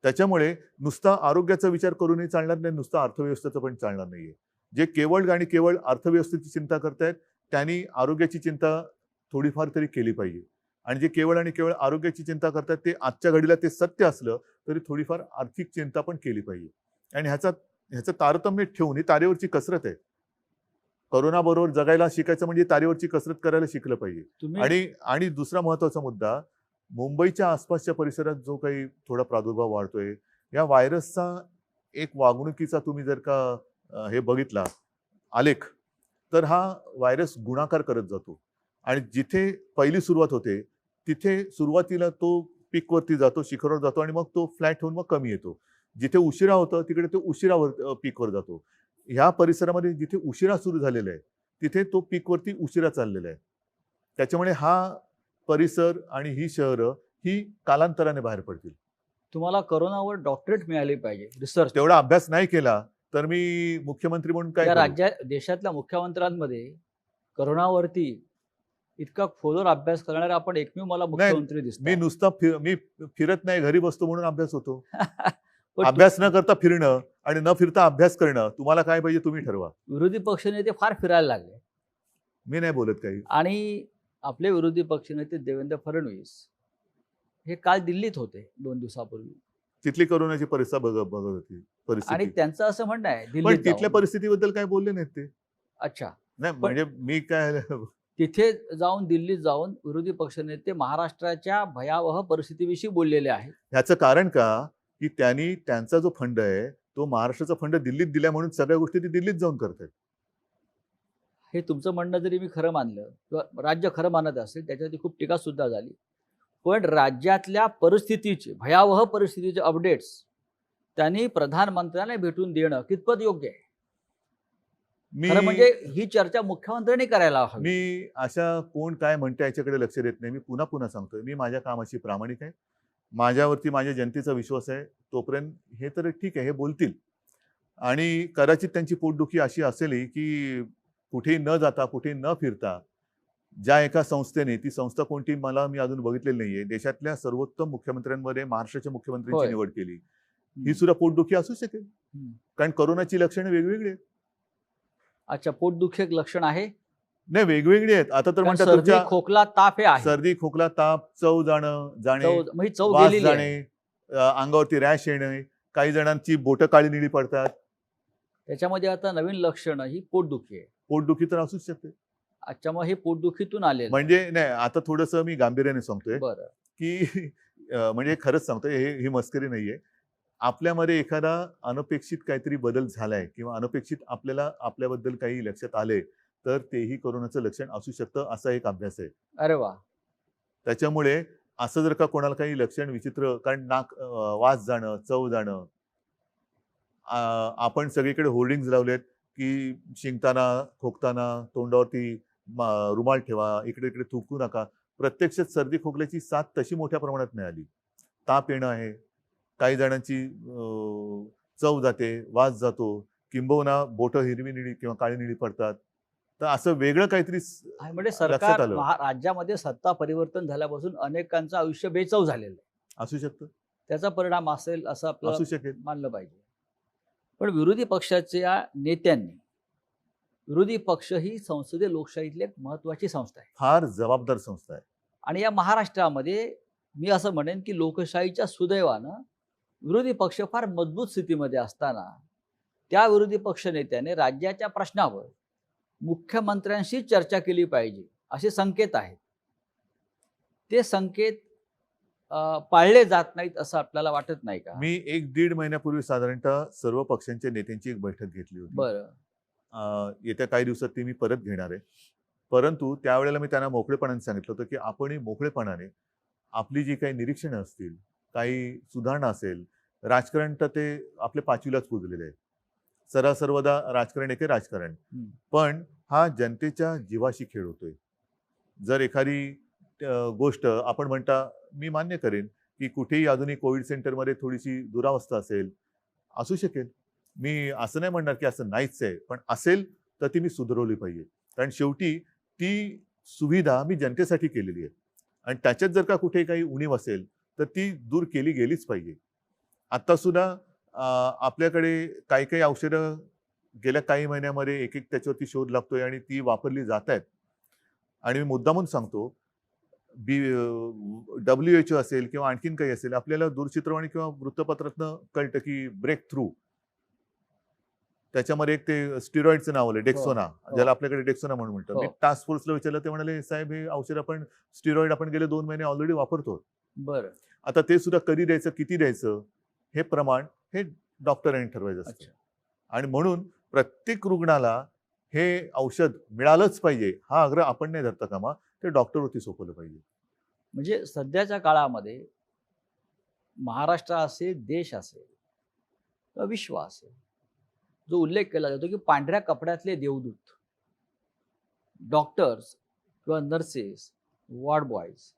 त्याच्यामुळे नुसता आरोग्याचा विचार करूनही चालणार नाही, नुसता अर्थव्यवस्थेचं पण चालणार नाहीये. जे केवळ आणि केवळ अर्थव्यवस्थेची चिंता करतायत त्यांनी आरोग्याची चिंता थोडीफार तरी केली पाहिजे. आणि जे केवळ आणि केवळ आरोग्याची चिंता करतात ते आजच्या घडीला ते सत्य असलं तरी थोडीफार आर्थिक चिंता पण केली पाहिजे. आणि ह्याचं तारतम्य ठेवून, ही तारेवरची कसरत आहे. करोना बरोबर जगायला शिकायचं म्हणजे तारेवरची कसरत करायला शिकलं पाहिजे. आणि दुसरा महत्वाचा मुद्दा, मुंबईच्या आसपासच्या परिसरात जो काही थोडा प्रादुर्भाव वाढतोय, या व्हायरसचा एक वागणुकीचा तुम्ही जर का हे बघितला आलेख, तर हा व्हायरस गुणाकार करत जातो. आणि जिथे पहिली सुरुवात होते तिथे सुरुवातीला तो पीकवरती जातो, शिखरावर जातो आणि मग तो फ्लॅट होऊन मग कमी येतो. जिथे उशिरा होतं तिकडे तो उशिरावर पीकवर जातो. ह्या परिसरामध्ये जिथे उशिरा सुरू झालेला आहे तिथे तो पीकवरती उशिरा चाललेला आहे. त्याच्यामुळे हा परिसर आणि ही शहरं ही कालांतराने बाहेर पडतील. तुम्हाला करोनावर डॉक्टरेट मिळाली पाहिजे, रिसर्च. तेवढा अभ्यास नाही केला तर मी मुख्यमंत्री म्हणून काय देशातल्या मुख्यमंत्र्यांमध्ये करोनावरती इतका खोलवर अभ्यास करणारा आपण एकमेव मला मुख्यमंत्री मी दिसतो. नुसता मी फिरत नाही, घरी बसतो म्हणून अभ्यास होतो. पण अभ्यास न करता फिरणं आणि न फिरता अभ्यास करणं, तुम्हाला काय पाहिजे तुम्ही ठरवा. विरोधी पक्षनेते फार फिरायला लागले मी नाही बोलत काही. आणि आपले विरोधी पक्षनेते देवेंद्र फडणवीस हे काल दिल्लीत होते 2 दिवसापूर्वी तिथली करोनाची परिस्थिती बघत होती आणि परिस्थिती. त्यांचं असं म्हणणं आहे पण दिल्लीत तिथल्या जाऊन. परिस्थितीबद्दल काय बोलले नाहीत ते. अच्छा, नाही म्हणजे मी काय तिथे जाऊन दिल्लीत जाऊन विरोधी पक्षनेते महाराष्ट्राच्या भयावह परिस्थितीविषयी बोललेले आहेत. ह्याचं कारण का की त्यांनी त्यांचा जो फंड आहे तो महाराष्ट्राचा फंड दिल्लीत दिला म्हणून सगळ्या गोष्टी ती दिल्लीत जाऊन करतात. हे तुमचं म्हणणं जरी मी खरं मानलं किंवा राज्य खरं मानत असेल त्याच्यावरती खूप टीका सुद्धा झाली, पण राज्यातल्या परिस्थितीचे भयावह परिस्थितीचे अपडेट्स त्यांनी प्रधानमंत्र्यांना भेटून देणं कितपत योग्य आहे? खरं म्हणजे ही चर्चा मुख्यमंत्र्यांनी करायला हवी. मी अशा कोण काय म्हणते याच्याकडे लक्ष देत नाही. मी पुन्हा पुन्हा सांगतोय, मी माझ्या कामाशी प्रामाणिक आहे. माझ्यावरती माझ्या जनतेचा विश्वास आहे. तोपर्यंत हे तर ठीक आहे, हे बोलतील आणि कदाचित त्यांची पोटदुखी अशी असेल की कुठेही न जाता कुठेही न फिरता ज्या एका संस्थेने, ती संस्था कोणती मी अजून बघितलेली नाहीये, देशातल्या सर्वोत्तम मुख्यमंत्र्यांमध्ये महाराष्ट्राच्या मुख्यमंत्र्यांची होय. निवड केली. ही सुद्धा पोटदुखी असू शकेल, कारण करोनाची लक्षणं वेगवेगळी आहेत. अच्छा, पोटदुखी एक लक्षण आहे. नाही, वेगवेगळी आहेत. आता तर म्हणतात सर्दी तुमच्या खोकला ताप हे आहे. सर्दी खोकला ताप, चव जाणे, म्हणजे चव वास गेलेली आहे. जाणे, अंगावरती रॅश येणे, काही जणांची बोटं काळी निळी पडतात. त्याच्यामध्ये आता नवीन लक्षण ही पोटदुखी आहे. पोटदुखी तर असूच शकते. अच्छा, मग हे पोटदुखीतून आले म्हणजे नाही, आता थोडंसं मी गांभीर्याने सांगतोय बरं. की म्हणजे खरंच सांगतोय, ही मस्करी नाहीये. आपल्यामध्ये एखादा अनपेक्षित काहीतरी बदल झालाय किंवा अनपेक्षित आपल्याला आपल्याबद्दल काही लक्षात आले तर तेही कोरोनाचं लक्षण असू शकतं, असा एक अभ्यास आहे. अरे वा. त्याच्यामुळे असं जर का कोणाला काही लक्षण विचित्र, कारण वास जाणं, चव जाणं, आपण सगळीकडे होर्डिंग्स लावलेत की शिंकताना खोकताना तोंडावरती रुमाल ठेवा, इकडे इकडे थुंकू नका. प्रत्यक्षात सर्दी खोकल्याची साथ तशी मोठ्या प्रमाणात नाही आली. ताप येणं आहे, काही जणांची चव जाते, वास जातो, किंबहुना बोटं हिरवी निळी किंवा काळी निळी पडतात. तर असं वेगळं काहीतरी म्हणजे लक्षात सरकार आलं. राज्यामध्ये सत्ता परिवर्तन झाल्यापासून अनेकांचं आयुष्य बेचव झालेलं आहे. असू शकतं, त्याचा परिणाम असेल असं आपलं असू शकेल. मानलं पाहिजे. पण विरोधी पक्षाच्या नेत्यांनी, विरोधी पक्ष ही संसदीय लोकशाहीतली एक महत्वाची संस्था आहे फार जबाबदार संस्था आहे. आणि या महाराष्ट्रामध्ये मी असं म्हणेन की लोकशाहीच्या सुदैवानं विरोधी पक्ष फार मजबूत स्थितीमध्ये असताना त्या विरोधी पक्ष नेत्याने राज्याच्या प्रश्नावर मुख्यमंत्र्यांशी चर्चा केली पाहिजे असे संकेत आहेत. ते संकेत पाळले जात नाहीत असं आपल्याला वाटत नाही का? मी 1-1.5 महिन्यापूर्वी साधारणतः सर्व पक्षांच्या नेत्यांची एक बैठक घेतली होती. बरं. येत्या काही दिवसात ती मी परत घेणार आहे. परंतु त्यावेळेला मी त्यांना मोकळेपणाने सांगितलं होतं की आपणही मोकळेपणाने आपली जी काही निरीक्षणं असतील, काही सुधारणा असेल, राजकारण तर ते आपल्या 5वीलाच पुजलेले आहे. सर्वदा राजकारण एके राजकारण, पण हा जनतेच्या जीवाशी खेळ होतोय. जर एखादी गोष्ट आपण म्हणता, मी मान्य करेन की कुठेही अजूनही कोविड सेंटरमध्ये थोडीशी दुरावस्था असेल, असू शकेल. मी असं नाही म्हणणार की असं नाहीच आहे, पण असेल तर ती मी सुधारवली पाहिजे. कारण शेवटी ती सुविधा मी जनतेसाठी केलेली आहे आणि त्याच्यात जर का कुठे काही उणीव असेल तर ती दूर केली गेलीच पाहिजे. आता सुद्धा आपल्याकडे काही औषधं गेल्या काही महिन्यामध्ये एक त्याच्यावरती शोध लागतोय आणि ती वापरली जात आहेत. आणि मी मुद्दामून सांगतो, WHO असेल किंवा आणखीन काही असेल, आपल्याला दूरचित्रवाणी किंवा वृत्तपत्रातनं कळतं की ब्रेक थ्रू, त्याच्यामध्ये एक ते स्टिरॉइडचं नाव आलं, डेक्सोना, ज्याला आपल्याकडे डेक्सोना म्हणून म्हणतो. मी टास्क फोर्सला विचारलं, ते म्हणाले साहेब हे औषध स्टिरॉइड आपण गेले 2 महिने ऑलरेडी वापरतो. बरं. आता ते सुद्धा कधी द्यायचं, किती द्यायचं, हे प्रमाण हे डॉक्टरांनी ठरवायचं असतं. आणि म्हणून प्रत्येक रुग्णाला हे औषध मिळालंच पाहिजे हा आग्रह आपण नाही धरता कामा, ते डॉक्टरवरती सोपवलं पाहिजे. म्हणजे सध्याच्या काळामध्ये महाराष्ट्र असेल, देश असेल किंवा विश्व असेल, जो उल्लेख केला जातो की पांढऱ्या कपड्यातले देवदूत डॉक्टर्स किंवा नर्सेस, वॉर्ड बॉयज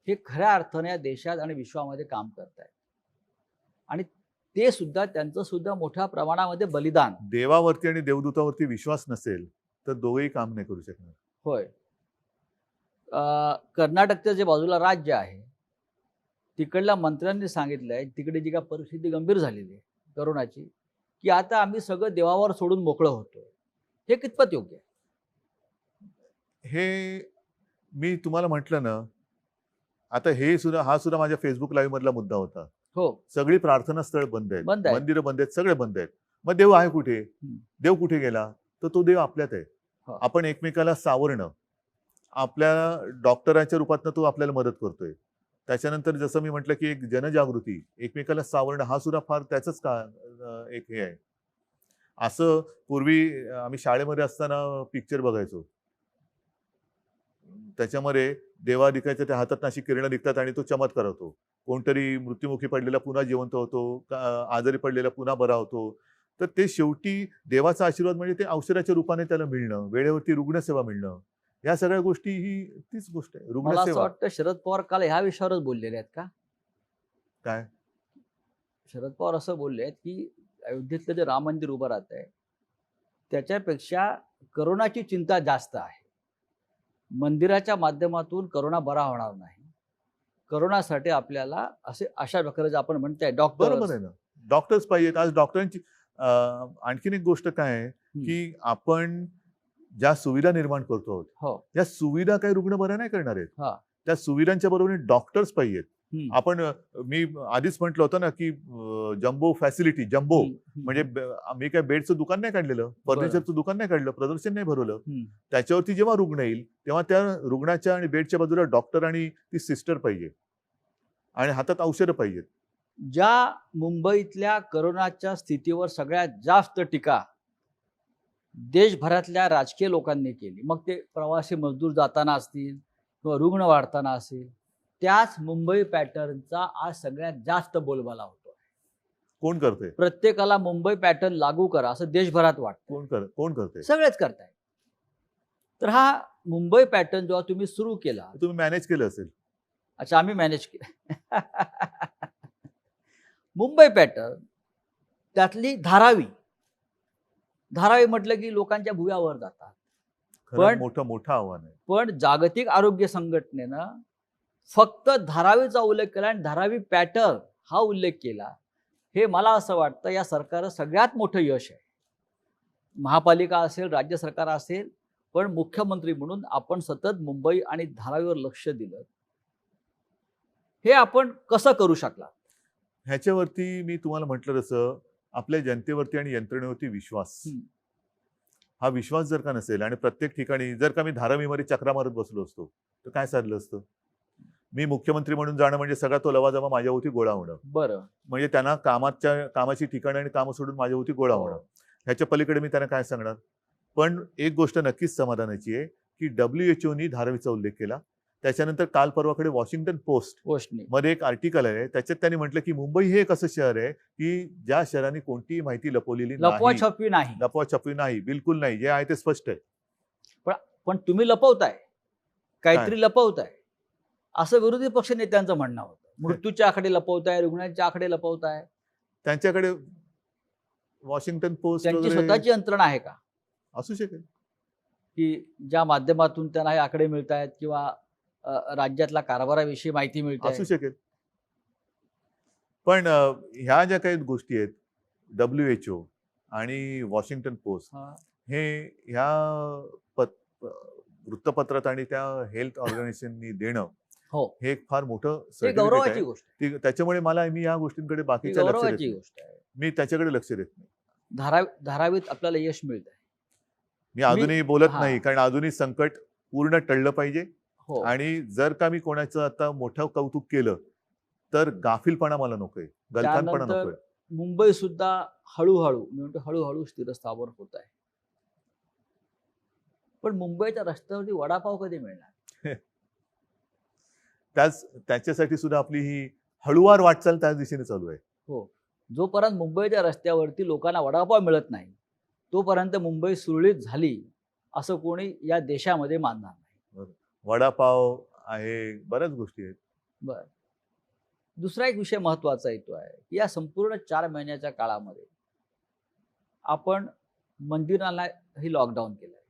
हे खऱ्या अर्थाने या देशात आणि विश्वामध्ये काम करत आहेत आणि ते सुद्धा त्यांचं सुद्धा मोठ्या प्रमाणामध्ये बलिदान. देवावरती आणि देवदूतावरती विश्वास नसेल तर दोघेही काम नाही करू शकणार. होय. कर्नाटकचं जे बाजूला राज्य आहे तिकडल्या मंत्र्यांनी सांगितलं आहे, तिकडे जी काय परिस्थिती गंभीर झालेली आहे करोनाची, की आता आम्ही सगळं देवावर सोडून मोकळं होतोय. हे कितपत योग्य आहे? हे मी तुम्हाला म्हटलं ना, आता हा सुद्धा माझ्या फेसबुक लाईव्ह मधला मुद्दा होता. हो, सगळी प्रार्थना स्थळ बंद आहेत, बंद आहेत. मंदिरं बंद आहेत, सगळे बंद आहेत. मग देव आहे कुठे? देव कुठे गेला? तर तो देव आपल्यात आहे. हो. आपण एकमेकाला सावरणं, आपल्या डॉक्टरांच्या रूपातनं तो आपल्याला मदत करतोय. त्याच्यानंतर जसं मी म्हटलं की एक जनजागृती, एकमेकाला सावरणं, हा सुद्धा फार त्याचंच एक हे आहे. असं पूर्वी आम्ही शाळेमध्ये असताना पिक्चर बघायचो. त्याच्यामध्ये देवा दिखायचं, त्या हातात अशी किरणं निघतात आणि तो चमत्कार होतो. कोणतरी मृत्युमुखी पडलेला पुन्हा जिवंत होतो, आजारी पडलेला पुन्हा बरा होतो. तर ते शेवटी देवाचा आशीर्वाद म्हणजे ते औषधाच्या रूपाने त्याला मिळणं, वेळेवरती रुग्णसेवा मिळणं, या सगळ्या गोष्टी ही तीच गोष्ट आहे. मला असं रुग्णसेवा. वाटतं शरद पवार काल ह्या विषयावरच बोललेले आहेत का? काय? शरद पवार असं बोलले आहेत की अयोध्येतलं जे राम मंदिर उभं राहत आहे त्याच्यापेक्षा करोनाची चिंता जास्त आहे. मंदिराच्या माध्यमातून करोना बरा होणार नाही. करोनासाठी आपल्याला अशा प्रकारे आपण म्हणताय बरोबर डॉक्टर आहे ना. डॉक्टर्स पाहिजेत. आज डॉक्टरांची आणखीन एक गोष्ट काय आहे की आपण ज्या सुविधा निर्माण करतो आहोत, हो त्या सुविधा काही रुग्ण बऱ्या नाही करणार आहेत. हा त्या सुविधांच्या बरोबरीने डॉक्टर्स पाहिजेत. आपण मी आधीच म्हटलं होतं ना की जम्बो फॅसिलिटी, जम्बो म्हणजे मी काय बेडचं दुकान नाही काढलेलं, फर्निचरचं दुकान नाही काढलं, प्रदर्शन नाही भरवलं. त्याच्यावरती जेव्हा रुग्ण येईल तेव्हा त्या रुग्णाच्या आणि बेडच्या बाजूला डॉक्टर आणि ती सिस्टर पाहिजे आणि हातात औषधं पाहिजेत. ज्या मुंबईतल्या करोनाच्या स्थितीवर सगळ्यात जास्त टीका देशभरातल्या राजकीय लोकांनी केली, मग ते प्रवासी मजदूर जाताना असतील किंवा रुग्ण वाढताना असेल, त्याच मुंबई पॅटर्नचा आज सगळ्यात जास्त बोलबाला होतो. कोण करते? प्रत्येकाला मुंबई पॅटर्न लागू करा असं देशभरात वाटतं. कोण करते? सगळेच करताय. तर हा मुंबई पॅटर्न जेव्हा तुम्ही सुरू केला, तुम्ही मॅनेज केलं असेल. अच्छा, आम्ही मॅनेज केलं. मुंबई पॅटर्न त्यातली धारावी म्हटलं की लोकांच्या भुव्यावर जातात. पण मोठं आव्हान आहे. पण जागतिक आरोग्य संघटनेनं फक्त धारावीचा उल्लेख केला आणि धारावी पॅटर्न हा उल्लेख केला. हे मला असं वाटतं या सरकारचं सगळ्यात मोठं यश आहे. महापालिका असेल, राज्य सरकार असेल, पण मुख्यमंत्री म्हणून आपण सतत मुंबई आणि धारावीवर लक्ष दिलं. हे आपण कसं करू शकला? ह्याच्यावरती मी तुम्हाला म्हटलं तसं आपल्या जनतेवरती आणि यंत्रणेवरती विश्वास. हा विश्वास जर का नसेल आणि प्रत्येक ठिकाणी जर का मी धारावीमध्ये चक्रा मारत बसलो असतो तर काय साधलं असतं? मी मुख्यमंत्री म्हणून जाणं म्हणजे सगळा तो लवाजमा माझ्यावरती गोळा होणं. बरं, म्हणजे त्यांना कामाची ठिकाणं आणि कामं सोडून माझ्यावरती गोळा होणं. ह्याच्या पलीकडे मी त्यांना काय सांगणार? पण एक गोष्ट नक्कीच समाधानाची आहे की WHO धारावीचा उल्लेख केला. त्याच्यानंतर काल परवाकडे वॉशिंग्टन पोस्ट मध्ये एक आर्टिकल आहे, त्याच्यात त्यांनी म्हटलं की मुंबई हे एक असं शहर आहे की ज्या शहराने कोणतीही माहिती लपवलेली नाही, लपवाछपवी नाही, बिलकुल नाही. जे आहे ते स्पष्ट आहे. पण तुम्ही लपवताय, काहीतरी लपवताय असं विरोधी पक्ष नेत्यांचं म्हणणं होतं. मृत्यूच्या आकडे लपवताय, रुग्णांच्या आकडे लपवताय. त्यांच्याकडे वॉशिंग्टन पोस्ट त्यांची स्वतःची यंत्रणा आहे का? असू शकेल की ज्या माध्यमातून त्यांना हे आकडे मिळत आहेत किंवा राज्यातल्या कारभाराविषयी माहिती मिळते. असू शकेल. पण ह्या ज्या काही गोष्टी आहेत, WHO आणि वॉशिंग्टन पोस्ट, हे ह्या वृत्तपत्रात आणि त्या हेल्थ ऑर्गनायझेशननी देणं हे एक फार मोठं गौरवाची गोष्ट आहे. त्याच्यामुळे मी या गोष्टींकडे बाकीच्या मी त्याच्याकडे लक्ष देत नाही. धारावीत आपल्याला यश मिळत आहे. मी अजूनही बोलत नाही, कारण अजूनही संकट पूर्ण टळलं पाहिजे. आणि जर का मी कोणाचं आता मोठं कौतुक केलं तर गाफीलपणा मला नकोय, गलथानपणा नकोय. मुंबई सुद्धा हळूहळू स्थिरस्थावर होत आहे. पण मुंबईच्या रस्त्यावरती वडापाव कधी मिळणार? त्याच्यासाठी सुद्धा आपली ही हळूवार वाटचाल त्याच दिशेने चालू आहे. हो, जोपर्यंत मुंबईच्या रस्त्यावरती लोकांना वडापाव मिळत नाही तोपर्यंत मुंबई सुरळीत झाली असं कोणी या देशामध्ये मानणार नाही. वडापाव आहे, बऱ्याच गोष्टी आहेत. बरं, दुसरा एक विषय महत्वाचा येतो आहे की या संपूर्ण 4 महिन्याच्या काळामध्ये आपण मंदिरांनाही लॉकडाऊन केलंय,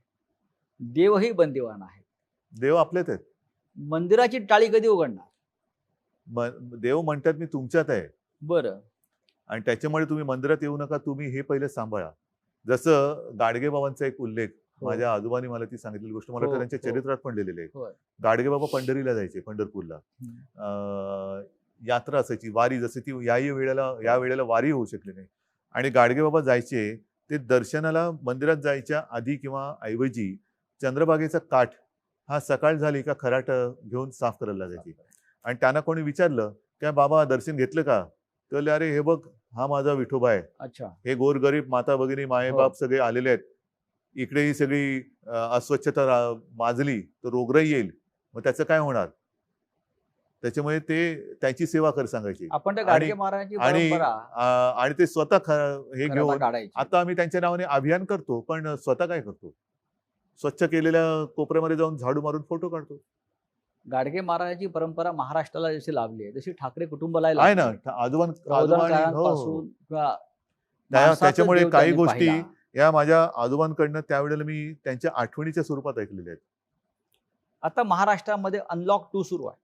देवही बंदिवान आहेत. देव आपलेच आहेत. मंदिराची टाळी कधी उघडणार? देव म्हणतात मी तुमच्यात आहे, बरं. आणि त्याच्यामुळे तुम्ही मंदिरात येऊ नका, तुम्ही हे पहिले सांभाळा. जसं गाडगेबाबांचा एक उल्लेख, हो. माझ्या आजोबांनी मला ती सांगितलेली गोष्ट, मला हो, तर त्यांच्या हो. चरित्रात पण लिहिलेली आहे. होय. गाडगेबाबा पंढरीला जायचे, पंढरपूरला. यात्रा असायची, वारी, जसं ती या वेळेला वारी होऊ शकली नाही, आणि गाडगेबाबा जायचे ते दर्शनाला मंदिरात जायच्या आधी किंवा ऐवजी चंद्रभागेचा काठ हा सकाळ झाली का खराट घेऊन साफ करायला लागायची. आणि त्यांना कोणी विचारलं, काय बाबा दर्शन घेतलं का? तर म्हणले, अरे हे बघ, हा माझा विठोबा आहे, अच्छा. हे गोरगरीब माता भगिनी मायेबाप सगळे आलेले आहेत, इकडे ही सगळी अस्वच्छता माजली तर रोगराई येईल, मग त्याचं काय होणार? त्याच्यामुळे ते त्याची सेवा कर सांगायची. आपण त्या गाडगे महाराजांची आणि परंपरा आणि ते स्वतः हे घराला घेऊन काढायची. आता आम्ही त्यांच्या नावाने अभियान करतो, पण स्वतः काय करतो? स्वच्छ केलेल्या कोपऱ्यामध्ये जाऊन झाडू मारून फोटो काढतो. गाडगे महाराजांची परंपरा महाराष्ट्राला जशी लाभली आहे, जशी ठाकरे कुटुंबाला आहे ना, पासून किंवा त्याच्यामुळे देव काही त्यांनी गोष्टी पाहिला. या माझ्या आजोबांकडनं त्यावेळेला मी त्यांच्या आठवणीच्या स्वरूपात ऐकलेल्या आहेत. आता महाराष्ट्रामध्ये अनलॉक 2 सुरू आहे,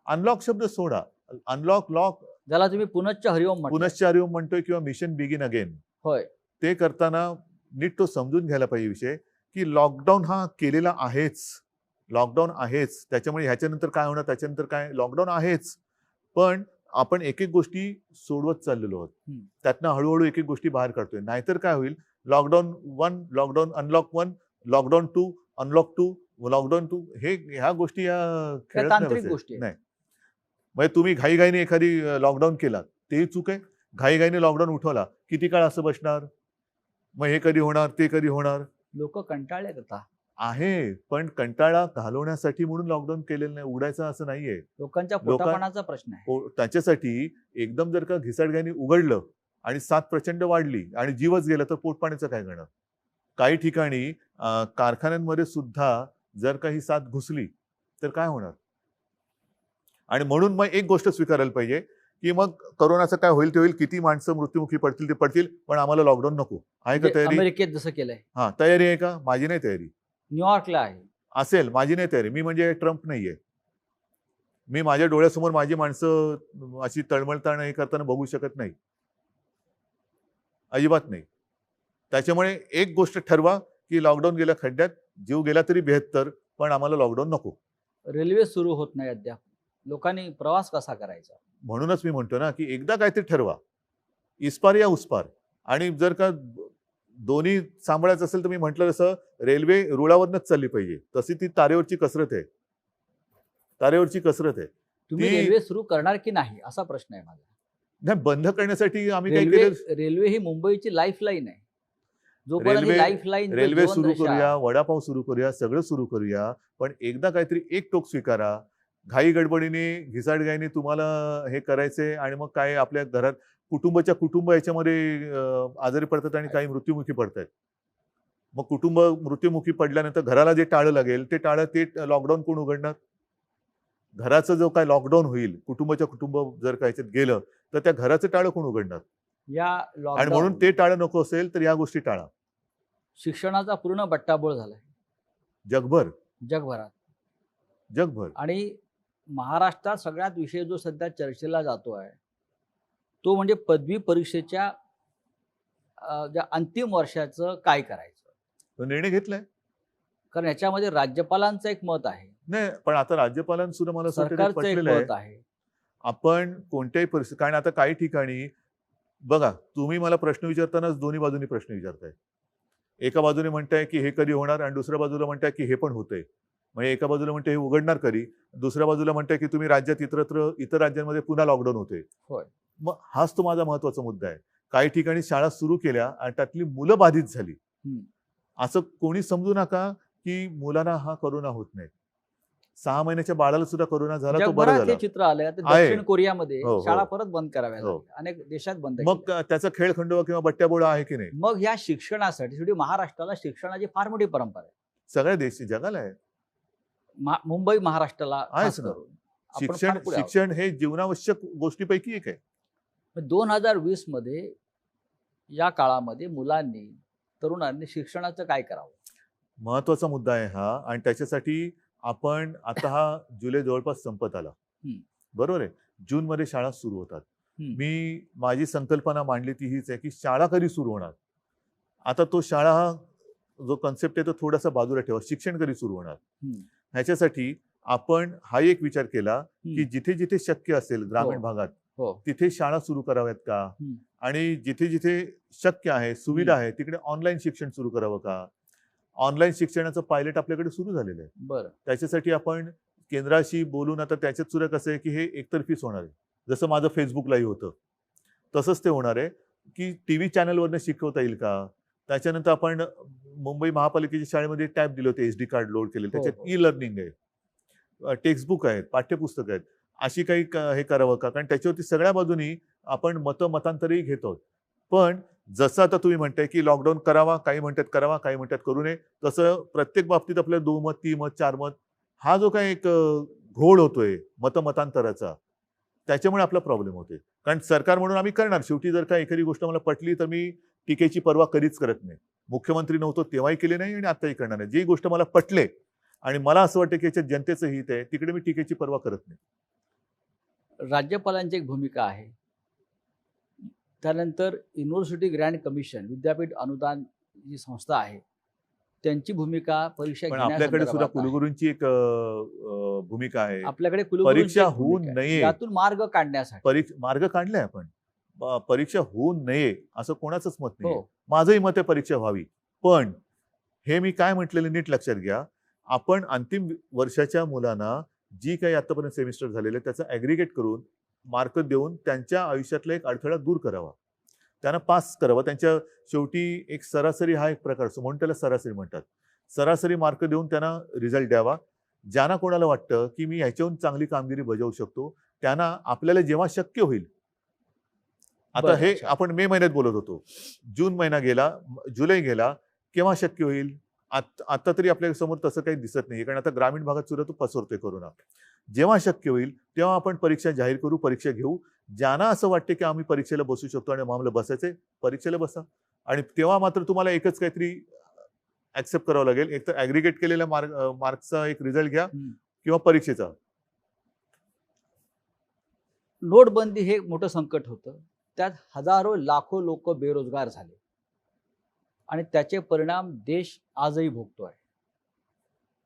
अनलॉक शब्द सोडा, अनलॉक लॉक ज्याला तुम्ही पुनश्च हरिओम म्हणता. पुनश्चार्य म्हणतोय किंवा मिशन बिगिन अगेन, होय. ते करताना नीट तो समजून घ्यायला पाहिजे विषय, की लॉकडाऊन हा केलेला आहेच, लॉकडाऊन आहेच, त्याच्यामुळे ह्याच्यानंतर काय होणार, त्याच्यानंतर काय, लॉकडाऊन आहेच, पण आपण एक एक गोष्टी सोडवत चाललेलो आहोत. त्यातनं हळूहळू एक एक गोष्टी बाहेर काढतोय. नाहीतर काय होईल, lockdown 1, lockdown unlock 1, lockdown 2, unlock 2, lockdown 2, ह्या गोष्टी या खेळत तांत्रिक गोष्टी नाही. म्हणजे तुम्ही घाईघाईने एखादी लॉकडाऊन केला, तेही चूक आहे. घाईघाईने लॉकडाऊन उठवला, किती काळ असं बसणार? मग हे कधी होणार, ते कधी होणार? लोक कंटाळले आता आहे, पण कंटाळा घालवण्यासाठी म्हणून लॉकडाऊन केलेलं नाही, उघडायचं असं नाहीये. लोकांच्या पोटापाण्याचा प्रश्न आहे. त्याच्यासाठी एकदम जर का घिसाडघाईने उघडलं आणि साथ प्रचंड वाढली आणि जीवच गेला, तर पोटपाण्याचं काय करणार? काही ठिकाणी कारखान्यांमध्ये सुद्धा जर काही साथ घुसली तर काय होणार? आणि म्हणून मग एक गोष्ट स्वीकारायला पाहिजे, की मग करोनाचं काय होईल ते होईल, किती माणसं मृत्युमुखी पडतील ते पडतील, पण आम्हाला लॉकडाऊन नको. आहे का तयारी? अमेरिकेत जसं केलंय. हा, तयारी आहे का? माझी नाही तयारी. न्यूयॉर्कला आहे. असेल, माझी नाही तयारी. मी म्हणजे ट्रम्प नाहीये. मी माझ्या डोळ्यासमोर माझी माणसं अशी तळमळताना हे करताना बघू शकत नाही, अजिबात नाही. त्याच्यामुळे एक गोष्ट ठरवा, की लॉकडाऊन गेल्या खड्ड्यात, जीव गेला तरी 72, पण आम्हाला लॉकडाऊन नको. रेल्वे सुरू होत नाही अद्याप, लोकांनी प्रवास कसा करायचा? म्हणूनच मी म्हणतो ना, की एकदा काहीतरी ठरवा, इस्पार या उसपार. आणि जर का दोन्ही सांभाळायचं असेल तर मी म्हटलं तसं रेल्वे रुळावरनच चालली पाहिजे, तशी ती तारेवरची कसरत आहे, तारेवरची कसरत आहे. तुम्ही रेल्वे सुरू करणार की नाही असा प्रश्न आहे माझा. नाही, बंद करण्यासाठी आम्ही काय केलं? रेल्वे ही मुंबईची लाईफलाईन आहे. जोपर्यंत लाईफलाईन, रेल्वे सुरू करूया, वडापाव सुरू करूया, सगळं सुरू करूया, पण एकदा काहीतरी एक टोक स्वीकारा. घाई गडबडीने घिसाडघाईने तुम्हाला हे करायचंय आणि मग काय आपल्या घरात कुटुंब याच्यामध्ये आजारी पडतात आणि काही मृत्युमुखी पडतात. मग कुटुंब मृत्युमुखी पडल्यानंतर घराला जे टाळं लागेल ते लॉकडाऊन कोण उघडणार? घराचं जो काय लॉकडाऊन होईल, कुटुंब जर काय गेलं तर त्या घराचं टाळं कोण उघडणार? आणि म्हणून ते टाळं नको असेल तर या गोष्टी टाळा. शिक्षणाचा पूर्ण बट्टाबोळ झालाय जगभरात. आणि महाराष्ट्रात सगळ्यात विषय जो सध्या चर्चेला जातो आहे तो म्हणजे पदवी परीक्षेच्या ज्या अंतिम वर्षाचं काय करायचं, तो निर्णय घेतलाय. कारण याच्यामध्ये राज्यपालांचं एक मत आहे. नाही, पण आता राज्यपालांसुद्धा मला सरकारचं एक मत आहे. आपण कोणत्याही परिस्थिती, कारण आता काही ठिकाणी बघा, तुम्ही मला प्रश्न विचारतानाच दोन्ही बाजूनी प्रश्न विचारताय. एका बाजूने म्हणताय की हे कधी होणार आणि दुसऱ्या बाजूला म्हणताय की हे पण होतंय. म्हणजे एका बाजूला म्हणते हे उघडणार कधी, दुसऱ्या बाजूला म्हणताय की तुम्ही राज्यात इतर राज्यांमध्ये पुन्हा लॉकडाऊन होते. होय. मग हाच तो माझा महत्वाचा मुद्दा आहे. काही ठिकाणी शाळा सुरू केल्या आणि त्यातली मुलं बाधित झाली. असं कोणी समजू नका की मुलांना हा करोना होत नाही. 6 महिन्याच्या बाळाला सुद्धा करोना झाला, तो बरं झाला. हे चित्र आलंय. दक्षिण कोरियामध्ये शाळा परत बंद कराव्या लागल्या, अनेक देशात बंद. मग त्याचा खेळखंडोबा किंवा बट्ट्याबोळा आहे की नाही? मग या शिक्षणासाठी शेवटी महाराष्ट्राला शिक्षणाची फार मोठी परंपरा आहे. सगळ्या देशी जगाला आहे. मुंबई महाराष्ट्राला आहेच ना. शिक्षण हे जीवनावश्यक गोष्टीपैकी एक आहे. 2020 मध्ये या काळामध्ये मुलांनी, तरुणांनी शिक्षणाचं काय करावं? महत्वाचा मुद्दा आहे हा. आणि त्याच्यासाठी आपण आता हा जुलै जवळपास संपत आला, बरोबर आहे. जूनमध्ये शाळा सुरू होतात. मी माझी संकल्पना मांडली ती हीच आहे की शाळा कधी सुरू होणार. आता तो शाळा हा जो कन्सेप्ट आहे तो थोडासा बाजूला ठेवा. शिक्षण कधी सुरू होणार. ह्याच्यासाठी आपण हा एक विचार केला की जिथे जिथे शक्य असेल ग्रामीण भागात तिथे शाळा सुरू कराव्यात का, आणि जिथे जिथे शक्य आहे, सुविधा आहे, तिकडे ऑनलाईन शिक्षण सुरू करावं का. ऑनलाईन शिक्षणाचं पायलट आपल्याकडे सुरू झालेलं आहे. बरं. त्याच्यासाठी आपण केंद्राशी बोलून आता त्याच्यात सुद्धा कसं आहे की हे एकतर्फीच होणार आहे. जसं माझं फेसबुक लाईव्ह होतं तसंच ते होणार आहे की टीव्ही चॅनलवरनं शिकवता येईल का. त्याच्यानंतर आपण मुंबई महापालिकेच्या शाळेमध्ये टॅब दिले होते, SD कार्ड लोड केले, त्याच्यात ई लर्निंग आहे, टेक्स्टबुक आहेत, पाठ्यपुस्तक आहेत, अशी काही हे करावं का. कारण त्याच्यावरती सगळ्या बाजूनी आपण मतांतरही घेत आहोत. पण जसं आता तुम्ही म्हणताय की लॉकडाऊन करावा, काही म्हणतात करावा, काही म्हणतात करू नये, तसं प्रत्येक बाबतीत आपल्याला 2 मत, 3 मत, 4 मत हा जो काही एक घोळ होतोय मतांतराचा, त्याच्यामुळे आपला प्रॉब्लेम होते. कारण सरकार म्हणून आम्ही करणार, शेवटी जर का एखादी गोष्ट मला पटली तर मी टीकेची पर्वा कधीच करत नाही. मुख्यमंत्री नव्हतो तेव्हाही केली नाही आणि आताही करणार नाही. जी गोष्ट मला पटले आणि मला असं वाटतं की याच्यात जनतेचं हित आहे तिकडे मी टीकेची पर्वा करत नाही. राज्यपालांची एक भूमिका आहे. त्यानंतर युनिव्हर्सिटी ग्रँड कमिशन, विद्यापीठ अनुदान जी संस्था आहे त्यांची भूमिका परीक्षा पण आपल्याकडे सुद्धा कुलगुरूंची एक भूमिका आहे. आपल्याकडे परीक्षा होऊ नये यातून मार्ग काढण्यासाठी मार्ग काढलाय आपण. परीक्षा होऊ नये असं कोणाचंच मत नाही. माझंही मत आहे परीक्षा व्हावी. पण हे मी काय म्हटलेलं नीट लक्षात घ्या. आपण अंतिम वर्षाच्या मुलांना जी काही आतापर्यंत सेमिस्टर झालेले त्याचं ॲग्रिगेट करून मार्क देऊन त्यांच्या आयुष्यातला एक अडथळा दूर करावा, त्यांना पास करावं. त्यांच्या शेवटी एक सरासरी हा एक प्रकार असतो म्हणून त्याला सरासरी म्हणतात. सरासरी मार्क देऊन त्यांना रिझल्ट द्यावा. ज्यांना कोणाला वाटतं की मी ह्याच्याहून चांगली कामगिरी बजावू शकतो त्यांना आपल्याला जेव्हा शक्य होईल. आता हे आपण मे महिन्यात बोलत होतो, जून महिना गेला, जुलै गेला, केव्हा शक्य होईल. आता तरी आपल्या समोर तसं काही दिसत नाही, कारण आता ग्रामीण भागात सुद्धा तो पसरतोय कोरोना. जेव्हा शक्य होईल तेव्हा आपण परीक्षा जाहीर करू, परीक्षा घेऊ. ज्यांना असं वाटते की आम्ही परीक्षेला बसू शकतो आणि आम्हाला बसायचंय, परीक्षेला बसा. आणि तेव्हा मात्र तुम्हाला एकच काहीतरी ऍक्सेप्ट करावं लागेल, एक तर ऍग्रिगेट केलेल्या मार्क्सचा एक रिझल्ट घ्या किंवा परीक्षेचा. नोटबंदी हे मोठं संकट होतं. त्यात हजारो लाखो लोक बेरोजगार झाले आणि त्याचे परिणाम देश आजही भोगतोय.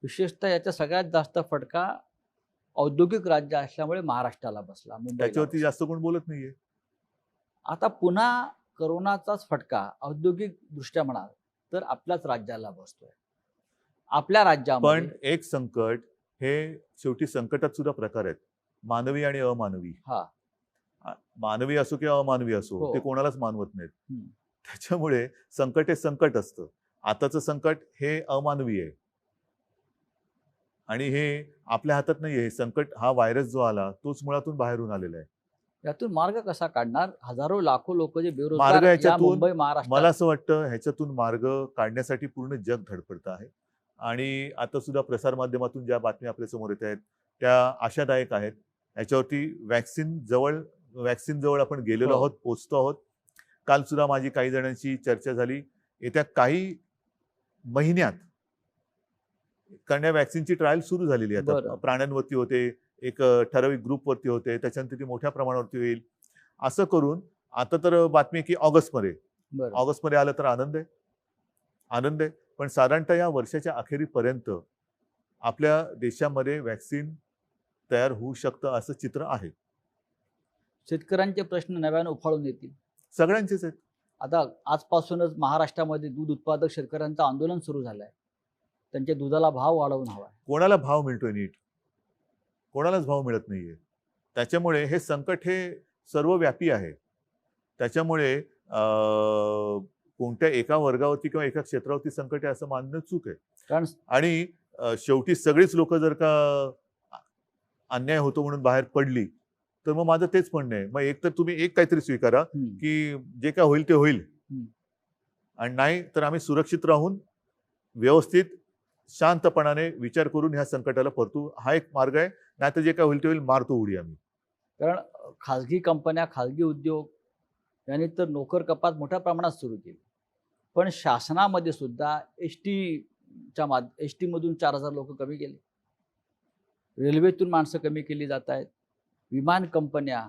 विशेषतः याचा सगळ्यात जास्त फटका औद्योगिक राज्य असल्यामुळे महाराष्ट्राला बसला, त्याच्यावरती जास्त कोण बोलत नाहीये. आता पुन्हा कोरोनाचाच फटका औद्योगिक दृष्ट्या म्हणाल तर आपल्याच राज्याला बसतोय. आपल्या राज्यामध्ये पण एक संकट हे शेवटी संकटात सुद्धा प्रकार आहेत, मानवी आणि अमानवी. मानवी असो किंवा अमानवी असो, ते कोणालाच मानवत नाहीत. त्याच्यामुळे संकट हे संकट असतं. आताचं संकट हे अमानवी आहे आणि हे आपल्या हातात नाहीये. हे संकट, हा व्हायरस जो आला तोच मुळातून बाहेरून आलेला आहे. यातून मार्ग कसा काढणार. हजारो लाखो लोक जे मार्ग बेरोजगार ह्याच्यातून मुंबई महाराष्ट्र, मला असं वाटतं ह्याच्यातून मार्ग काढण्यासाठी पूर्ण जग धडपडतं आहे. आणि आता सुद्धा प्रसारमाध्यमातून ज्या बातम्या आपल्या समोर येत आहेत त्या आशादायक आहेत. याच्यावरती वॅक्सिन जवळ आपण गेलेलो आहोत, पोहोचतो आहोत. काल सुद्धा माझी काही जणांची चर्चा झाली. येत्या काही महिन्यात कारण या वॅक्सिनची ट्रायल सुरू झालेली आहे. आता प्राण्यांवरती होते, एक ठराविक ग्रुपवरती होते, त्याच्यानंतर ती मोठ्या प्रमाणावरती होईल. असं करून आता तर बातमी की ऑगस्टमध्ये आलं तर आनंद आहे. पण साधारणतः या वर्षाच्या अखेरीपर्यंत आपल्या देशामध्ये वॅक्सिन तयार होऊ शकतं असं चित्र आहे. शेतकऱ्यांचे प्रश्न नव्याने उफाळून येतील. सगळ्यांचेच आहेत. आता आजपासूनच महाराष्ट्रामध्ये दूध उत्पादक शेतकऱ्यांचं आंदोलन सुरू झालंय. त्यांच्या दुधाला भाव वाढवून हवा. कोणाला भाव मिळतोय नीट? कोणालाच भाव मिळत नाहीये. त्याच्यामुळे हे संकट हे सर्वव्यापी आहे. त्याच्यामुळे कोणत्या एका वर्गावरती किंवा एका क्षेत्रावरती संकट आहे असं मानणं चूक आहे. आणि शेवटी सगळीच लोक जर का अन्याय होतो म्हणून बाहेर पडली तर मग माझं तेच म्हणणं आहे, मग एक तर तुम्ही एक काहीतरी स्वीकारा की जे काय होईल ते होईल, आणि नाही तर आम्ही सुरक्षित राहून व्यवस्थित शांतपणाने विचार करून ह्या संकटाला परतू. हा एक मार्ग आहे. नाही तर जे काय होईल ते होईल, मारतो उडी आम्ही. कारण खाजगी कंपन्या, खाजगी उद्योग यांनी तर नोकर कपात मोठ्या प्रमाणात सुरू केली. पण शासनामध्ये सुद्धा एसटी मधून 4000 लोक कमी गेले. रेल्वेतून माणसं कमी केली जात आहेत, विमान कंपन्या,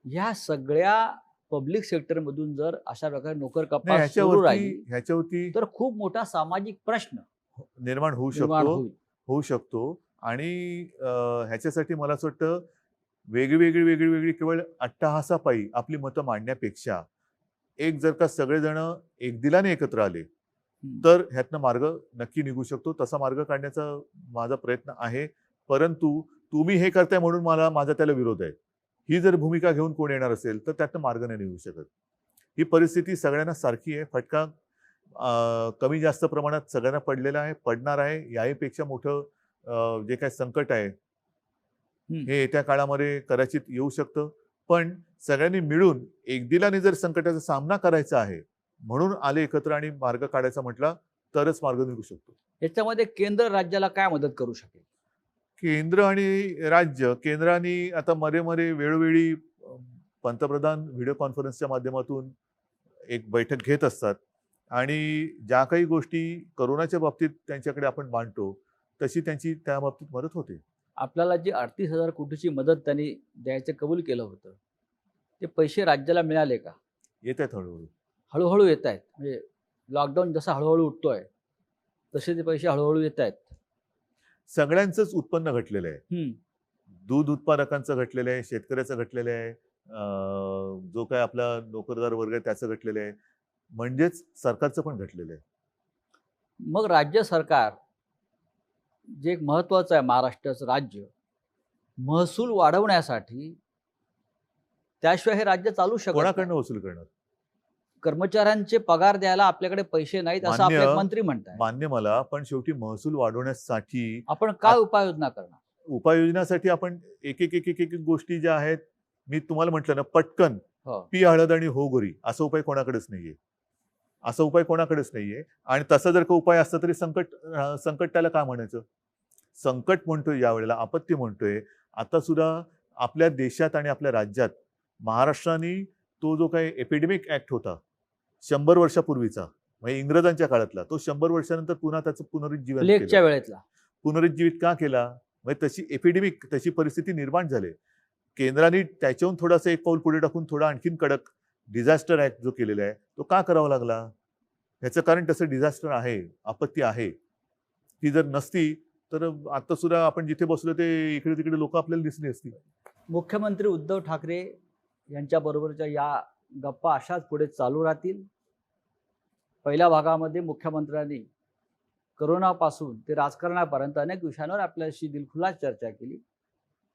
ह्या सगळ्या पब्लिक सेक्टरमधून जर अशा प्रकारे नोकर नाही, कपात सुरू राहिली ह्याच्यावरती तर खूप मोठा सामाजिक प्रश्न निर्माण होऊ निर्माण शकतो होईल. होऊ शकतो आणि ह्याच्यासाठी मला असं वाटतं वेगळी केवळ अट्टहासापायी आपली मतं मांडण्यापेक्षा एक जर का सगळेजण एकदिलाने एकत्र आले तर ह्यातनं मार्ग नक्की निघू शकतो. तसा मार्ग काढण्याचा माझा प्रयत्न आहे. परंतु तुम्ही हे करताय म्हणून माझा त्याला विरोध आहे, ही जर भूमिका घेऊन कोण येणार असेल तर त्यातनं मार्ग नाही निघू शकत. ही परिस्थिती सगळ्यांना सारखी आहे. फटका कमी जास्त प्रमाणात सगळ्यांना पडलेला आहे, पडणार आहे. याहीपेक्षा मोठं जे काही संकट आहे हे येत्या काळामध्ये कदाचित येऊ शकतं. पण सगळ्यांनी मिळून एकदिलाने जर संकटाचा सामना करायचा आहे म्हणून आले एकत्र आणि मार्ग काढायचा म्हटला तरच मार्ग निघू शकतो. याच्यामध्ये केंद्र राज्याला काय मदत करू शकेल? केंद्र आणि राज्य, केंद्राने आता मध्ये वेळोवेळी पंतप्रधान व्हिडिओ कॉन्फरन्सच्या माध्यमातून एक बैठक घेत असतात आणि ज्या काही गोष्टी करोनाच्या बाबतीत त्यांच्याकडे आपण मांडतो तशी त्यांची त्या बाबतीत मदत होते. आपल्याला जी 38,000 कोटीची मदत त्यांनी द्यायचं कबूल केलं होतं, ते पैसे राज्याला मिळाले का? येत आहेत हळूहळू. हळूहळू येत आहेत. म्हणजे लॉकडाऊन जसा हळूहळू उठतोय तसे ते पैसे हळूहळू येत आहेत. सगळ्यांचंच उत्पन्न घटलेलं आहे. दूध उत्पादकांचं घटलेलं आहे, शेतकऱ्याचं घटलेलं आहे, जो काय आपला नोकरदार वर्ग आहे त्याचं घटलेलं आहे, म्हणजेच सरकारचं पण घटलेलं आहे. मग राज्य सरकार जे एक महत्वाचं आहे, महाराष्ट्राचं राज्य महसूल वाढवण्यासाठी, त्याशिवाय हे राज्य चालू शकत नाही. कोणाकडनं वसूल करणार? कर्मचाऱ्यांचे पगार द्यायला आपल्याकडे पैसे नाहीत असं आपले मंत्री म्हणतात. मान्य मला, पण शेवटी महसूल वाढवण्यासाठी आपण काय उपाययोजना करणार? उपाययोजनासाठी आपण एक गोष्टी ज्या आहेत, मी तुम्हाला म्हटलं ना, पटकन हो. पी हळद आणि हो गोरी असा उपाय कोणाकडेच नाहीये. असा उपाय कोणाकडेच नाहीये. आणि तसा जर का उपाय असता तरी संकट त्याला काय म्हणायचं? संकट म्हणतोय, यावेळेला आपत्ती म्हणतोय. आता सुद्धा आपल्या देशात आणि आपल्या राज्यात महाराष्ट्राने तो जो काही एपिडेमिक ऍक्ट होता 100 वर्षापूर्वीचा, म्हणजे इंग्रजांच्या काळातला, तो 100 वर्षानंतर पुन्हा त्याचं पुनरुज्जीवन प्लेगच्या वेळेतला पुनरुज्जीवित का केला? म्हणजे तशी एपिडेमिक, तशी परिस्थिती निर्माण झाली. केंद्राने त्याच्याहून थोडासा एक पाऊल पुढे टाकून थोडा आणखीन कडक डिझास्टर ऍक्ट जो केलेला आहे तो का करावा लागला? ह्याचं कारण तसं डिझास्टर आहे, आपत्ती आहे. ती जर नसती तर आता सुद्धा आपण जिथे बसलो ते इकडे तिकडे लोक आपल्याला दिसली असती. मुख्यमंत्री उद्धव ठाकरे यांच्याबरोबरच्या या गप्पा अशाच पुढे चालू राहतील. पहिल्या भागामध्ये मुख्यमंत्र्यांनी करोनापासून ते राजकारणापर्यंत अनेक विषयांवर आपल्याशी दिलखुलास चर्चा केली.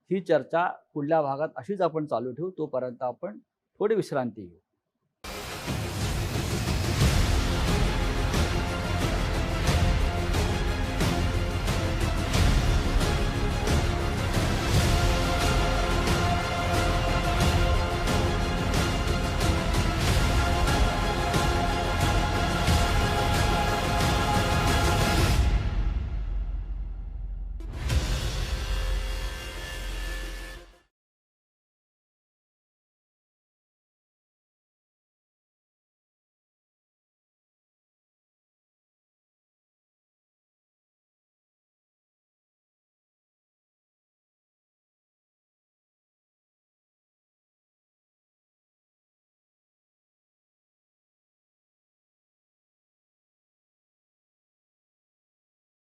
ही चर्चा पुढल्या भागात अशीच आपण चालू ठेवू. तोपर्यंत आपण थोडी विश्रांती घेऊ.